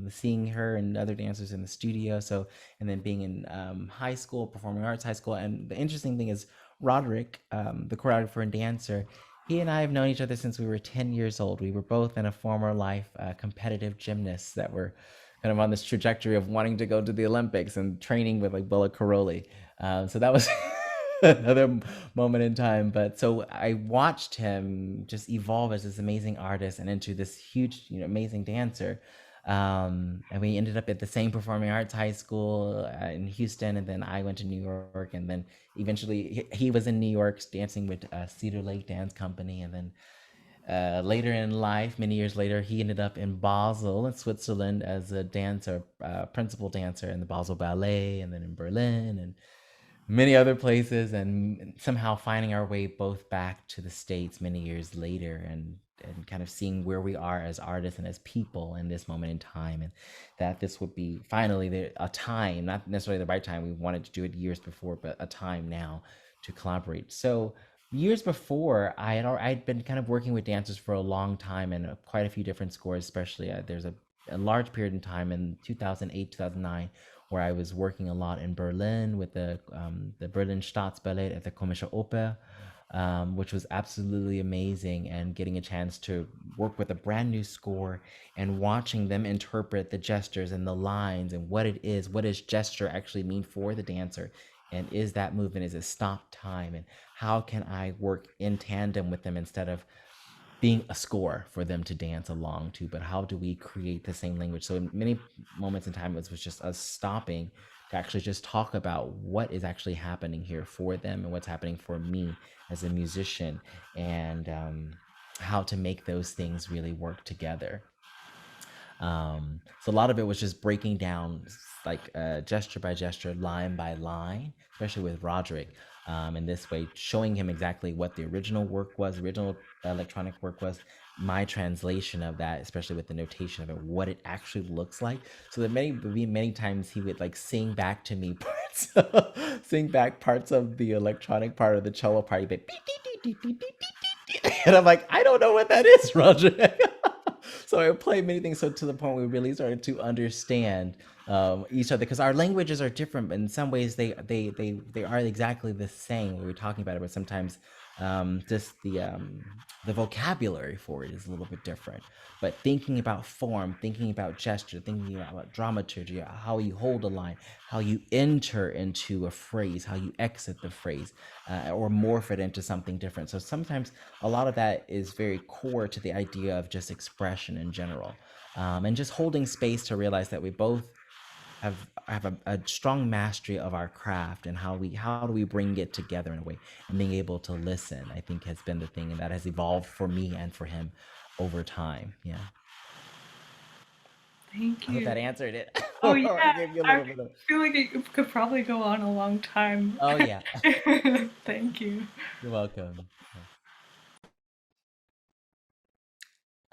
S2: seeing her and other dancers in the studio. So, and then being in high school, performing arts high school. And the interesting thing is, Roderick, the choreographer and dancer, he and I have known each other since we were 10 years old. We were both in a former life competitive gymnasts that were kind of on this trajectory of wanting to go to the Olympics and training with like Bella Caroli. So that was another moment in time. But so I watched him just evolve as this amazing artist and into this huge, amazing dancer. And we ended up at the same performing arts high school in Houston, and then I went to New York, and then eventually he was in New York dancing with Cedar Lake Dance Company, and then later in life, many years later, he ended up in Basel in Switzerland as a dancer, principal dancer in the Basel Ballet, and then in Berlin, and many other places, and somehow finding our way both back to the States many years later, and kind of seeing where we are as artists and as people in this moment in time, and that this would be finally a time, not necessarily the right time. We wanted to do it years before, but a time now to collaborate. So years before, I'd been kind of working with dancers for a long time, and quite a few different scores. Especially there's a large period in time in 2008, 2009, where I was working a lot in Berlin with the Berlin Staatsballet at the Komische Oper, which was absolutely amazing, and getting a chance to work with a brand new score and watching them interpret the gestures and the lines and what it is, what does gesture actually mean for the dancer, and is that movement, is it stop time, and how can I work in tandem with them instead of being a score for them to dance along to, but how do we create the same language? So in many moments in time, it was just us stopping to actually just talk about what is actually happening here for them and what's happening for me as a musician, and how to make those things really work together. So a lot of it was just breaking down like gesture by gesture, line by line, especially with Roderick. In this way, showing him exactly what the original work was, original electronic work was, my translation of that, especially with the notation of it, what it actually looks like. So that many times he would like sing back to me parts, sing back parts of the electronic part of the cello part. He'd be, beep, beep, beep, beep, beep, beep, beep, beep. And I'm like, I don't know what that is, Roderick. So I would play many things, so to the point we really started to understand each other, because our languages are different, but in some ways they are exactly the same. We were talking about it, but sometimes just the vocabulary for it is a little bit different. But thinking about form, thinking about gesture, thinking about dramaturgy, how you hold a line, how you enter into a phrase, how you exit the phrase, or morph it into something different. So sometimes a lot of that is very core to the idea of just expression in general, and just holding space to realize that we both have a strong mastery of our craft, and how do we bring it together in a way, and being able to listen, I think, has been the thing, and that has evolved for me and for him over time. Yeah.
S8: Thank
S2: I hope that
S8: you.
S2: answered it.
S8: Oh
S2: Or I
S8: yeah,
S2: gave you a
S8: I
S2: little bit of.
S8: feel like it could probably go on a long time.
S2: Oh yeah.
S8: Thank you.
S2: You're welcome.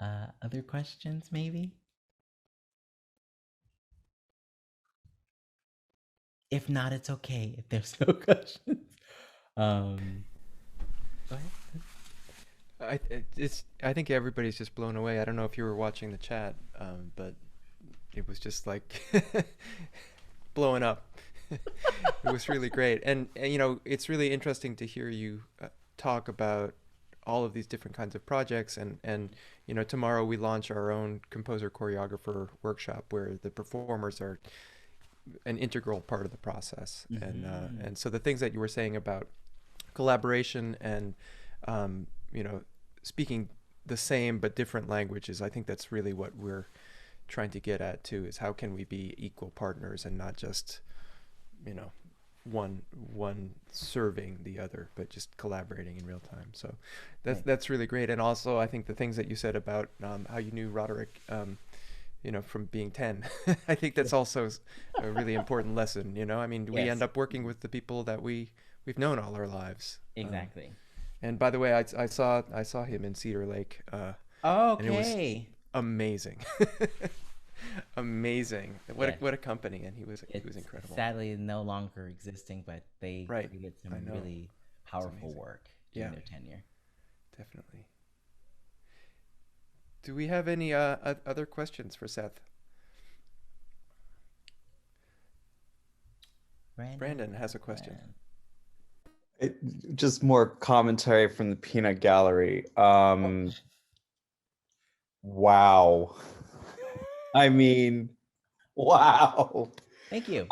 S2: Other questions, maybe? If not, it's okay if there's no questions. Um, Go ahead.
S1: I think everybody's just blown away. I don't know if you were watching the chat, but it was just like blowing up. It was really great, and you know, it's really interesting to hear you talk about all of these different kinds of projects, and you know, tomorrow we launch our own composer choreographer workshop where the performers are an integral part of the process. And so the things that you were saying about collaboration and you know, speaking the same but different languages, I think that's really what we're trying to get at too, is how can we be equal partners and not just, you know, one serving the other, but just collaborating in real time. So that's really great. And also I think the things that you said about how you knew Roderick, you know, from being 10, I think that's also a really important lesson. You know, I mean, we end up working with the people that we've known all our lives.
S2: Exactly.
S1: And by the way, I saw him in Cedar Lake.
S2: Okay.
S1: And it was amazing. Amazing. What a company, and he was incredible.
S2: Sadly no longer existing, but they created some really powerful work during their tenure.
S1: Definitely. Do we have any other questions for Seth? Brandon has a question.
S9: Just more commentary from the peanut gallery. Wow. I mean, wow.
S2: Thank you.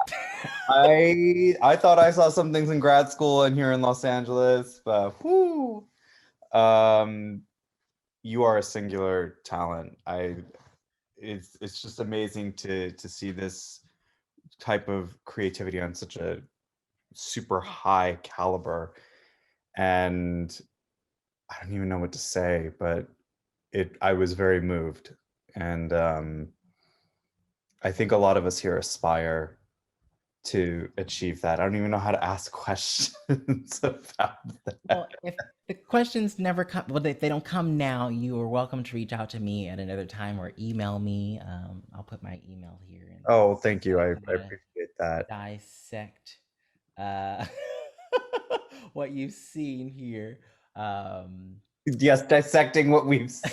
S9: I thought I saw some things in grad school and here in Los Angeles, but whoo. You are a singular talent. It's just amazing to see this type of creativity on such a super high caliber, and I don't even know what to say, but I was very moved, and I think a lot of us here aspire to achieve that. I don't even know how to ask questions about that.
S2: Well, if the questions never come, well, if they don't come now, you are welcome to reach out to me at another time or email me. I'll put my email here. And
S9: Oh, thank you. I
S2: I'm gonna
S9: appreciate that.
S2: dissect uh, what you've seen here.
S9: Yes, dissecting what we've seen.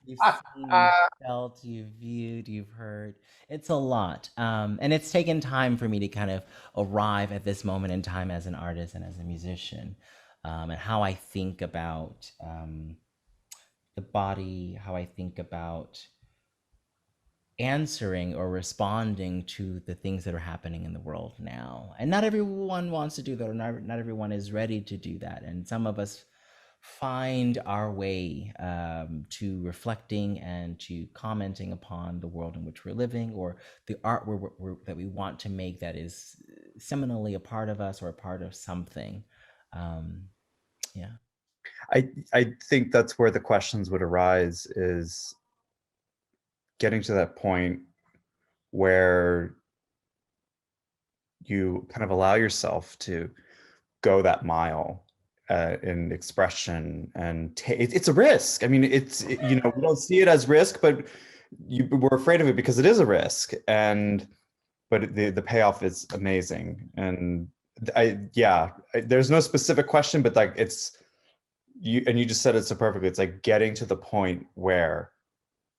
S2: You've seen, you've felt, you've viewed, you've heard. It's a lot. And it's taken time for me to kind of arrive at this moment in time as an artist and as a musician, and how I think about the body, how I think about answering or responding to the things that are happening in the world now. And not everyone wants to do that, or not everyone is ready to do that. And some of us find our way to reflecting and to commenting upon the world in which we're living, or the art that we want to make that is seminally a part of us or a part of something. Yeah.
S9: I think that's where the questions would arise, is getting to that point where you kind of allow yourself to go that mile in expression, and it's a risk. I mean, we don't see it as risk, but we're afraid of it because it is a risk, but the payoff is amazing. And there's no specific question, but like you just said it so perfectly. It's like getting to the point where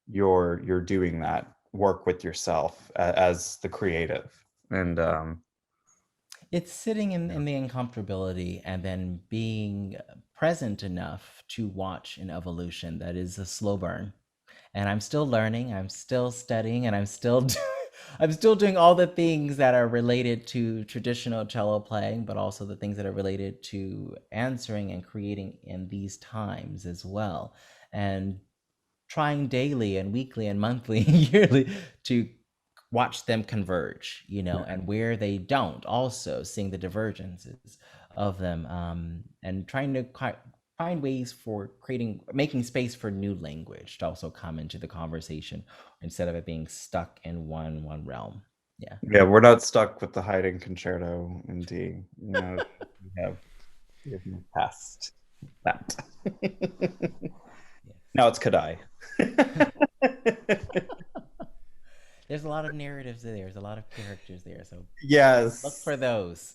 S9: you're doing that work with yourself as the creative, and
S2: it's sitting in the uncomfortability and then being present enough to watch an evolution that is a slow burn. And I'm still learning, I'm still studying, and I'm still doing all the things that are related to traditional cello playing, but also the things that are related to answering and creating in these times as well. And trying daily and weekly and monthly and yearly to watch them converge, and where they don't, also seeing the divergences of them, and trying to find ways for making space for new language to also come into the conversation instead of it being stuck in one realm.
S9: Yeah, we're not stuck with the Haydn concerto in D. We have moved past that. Now it's Kadai.
S2: There's a lot of narratives there. There's a lot of characters there. So
S9: yes,
S2: look for those.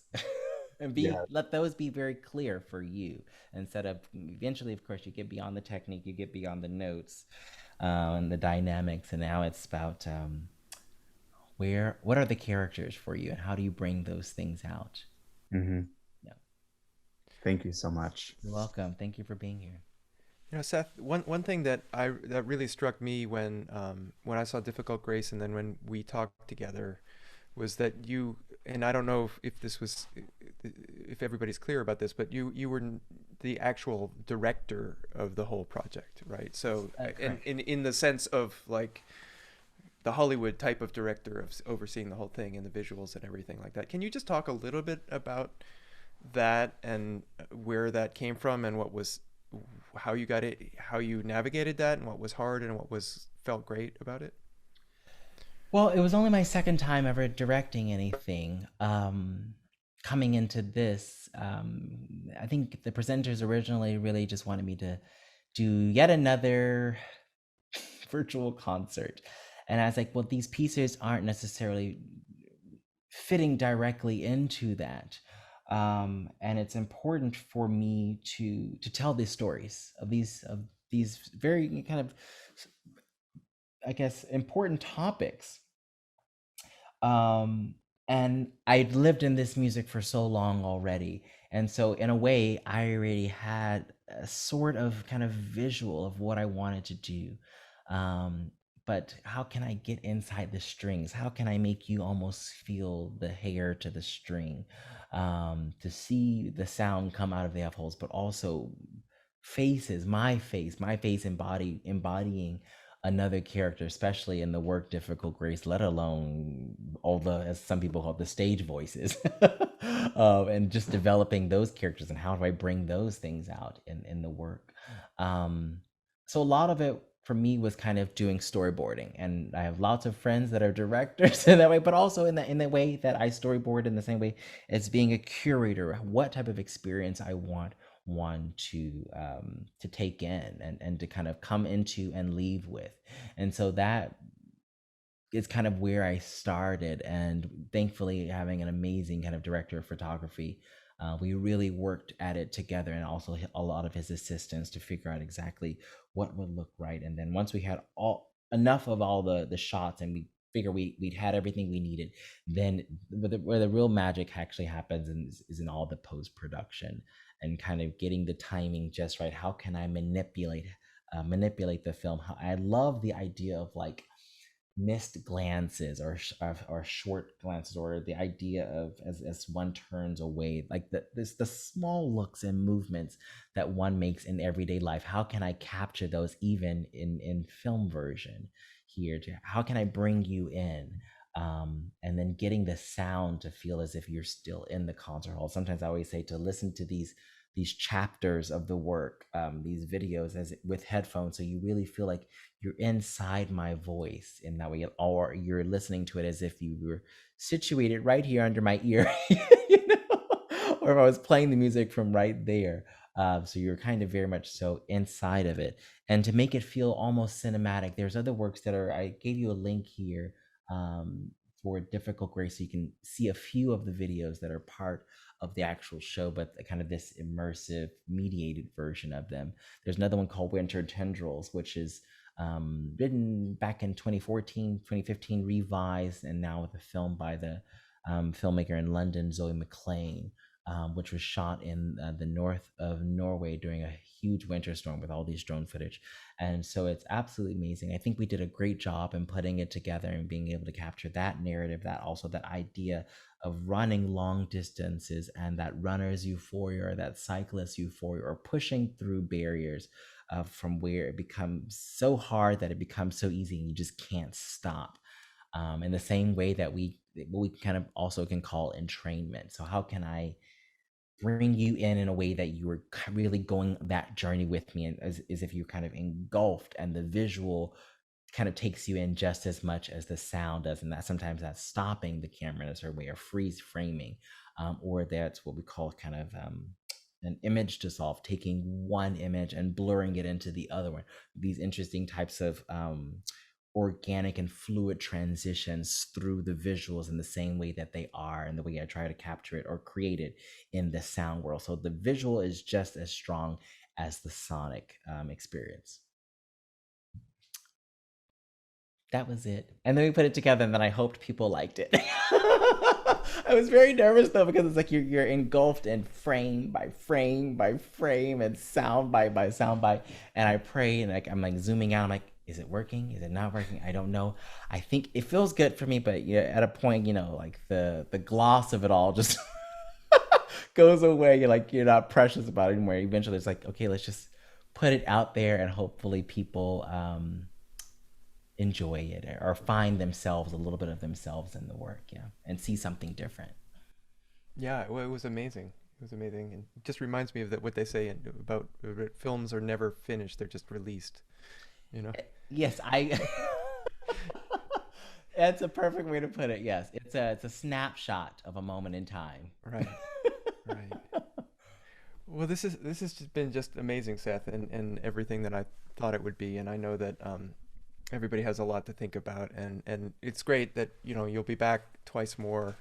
S2: And let those be very clear for you, instead of, eventually, of course, you get beyond the technique, you get beyond the notes and the dynamics, and now it's about what are the characters for you, and how do you bring those things out?
S9: Mm-hmm. Yeah. Thank you so much.
S2: You're welcome. Thank you for being here.
S1: Seth, one thing that really struck me when I saw Difficult Grace, and then when we talked together, was that you, and I don't know if everybody's clear about this, but you were the actual director of the whole project, right? So in the sense of like the Hollywood type of director of overseeing the whole thing and the visuals and everything like that. Can you just talk a little bit about that and where that came from, and how you got it, how you navigated that, and what was hard and what felt great about it?
S2: Well, it was only my second time ever directing anything. Coming into this, I think the presenters originally really just wanted me to do yet another virtual concert. And I was like, well, these pieces aren't necessarily fitting directly into that. And it's important for me to tell these stories of these very kind of, I guess, important topics. And I'd lived in this music for so long already. And so in a way, I already had a sort of kind of visual of what I wanted to do. But how can I get inside the strings? How can I make you almost feel the hair to the string, to see the sound come out of the F holes, but also faces, my face embodying another character, especially in the work Difficult Grace, let alone all the, as some people call it, the stage voices, and just developing those characters and how do I bring those things out in the work. So a lot of it for me was kind of doing storyboarding, and I have lots of friends that are directors in that way, but also in the way that I storyboard in the same way as being a curator, what type of experience I want one to take in and to kind of come into and leave with. And so that is kind of where I started, and thankfully having an amazing kind of director of photography, we really worked at it together, and also a lot of his assistants to figure out exactly what would look right. And then once we had enough of all the shots, and we figure we'd had everything we needed, then where the real magic actually happens is in all the post-production and kind of getting the timing just right. How can I manipulate the film? I love the idea of like missed glances or short glances, or the idea of as one turns away, like the small looks and movements that one makes in everyday life. How can I capture those even in film version here? How can I bring you in? And then getting the sound to feel as if you're still in the concert hall. Sometimes I always say to listen to these chapters of the work, these videos with headphones, so you really feel like you're inside my voice in that way, or you're listening to it as if you were situated right here under my ear, or if I was playing the music from right there. So you're kind of very much so inside of it, and to make it feel almost cinematic. There's other works that I gave you a link here for Difficult Grace, so you can see a few of the videos that are part of the actual show, but kind of this immersive mediated version of them. There's another one called Winter Tendrils, which is written back in 2014, 2015, revised, and now with a film by the filmmaker in London, Zoe McLean, which was shot in the north of Norway during a huge winter storm with all these drone footage. And so it's absolutely amazing. I think we did a great job in putting it together and being able to capture that narrative, that also that idea of running long distances and that runner's euphoria, or that cyclist euphoria, or pushing through barriers from where it becomes so hard that it becomes so easy and you just can't stop. In the same way that we kind of also can call entrainment. So how can I bring you in a way that you were really going that journey with me, and as if you're kind of engulfed, and the visual kind of takes you in just as much as the sound does, and that sometimes that's stopping the camera as her way of freeze framing, or that's what we call kind of an image dissolve, taking one image and blurring it into the other one. These interesting types of organic and fluid transitions through the visuals in the same way that they are, and the way I try to capture it or create it in the sound world. So the visual is just as strong as the sonic experience. That was it. And then we put it together, and then I hoped people liked it. I was very nervous though, because it's like you're engulfed in frame by frame by frame, and sound bite by sound bite. And I pray, and I'm like zooming out. I'm like, is it working? Is it not working? I don't know. I think it feels good for me, but yeah, at a point, like the gloss of it all just goes away. You're not precious about it anymore. Eventually it's like, okay, let's just put it out there, and hopefully people enjoy it, or find themselves, a little bit of themselves in the work, and see something different.
S1: Yeah, it was amazing. It was amazing, and it just reminds me of what they say about films are never finished; they're just released.
S2: Yes, that's a perfect way to put it. Yes, it's a snapshot of a moment in time.
S1: Right, right. Well, this has just been just amazing, Seth, and everything that I thought it would be, and I know that everybody has a lot to think about, and it's great that you'll be back twice more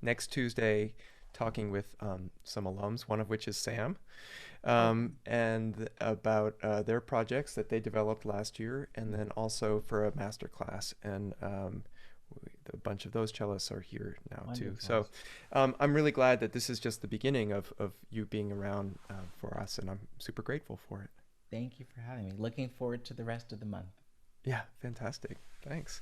S1: next Tuesday, talking with some alums, one of which is Sam, and about their projects that they developed last year, and then also for a master class, and a bunch of those cellists are here now. Wonderful. Too. So I'm really glad that this is just the beginning of you being around for us, and I'm super grateful for it.
S2: Thank you for having me. Looking forward to the rest of the month.
S1: Yeah, fantastic. Thanks.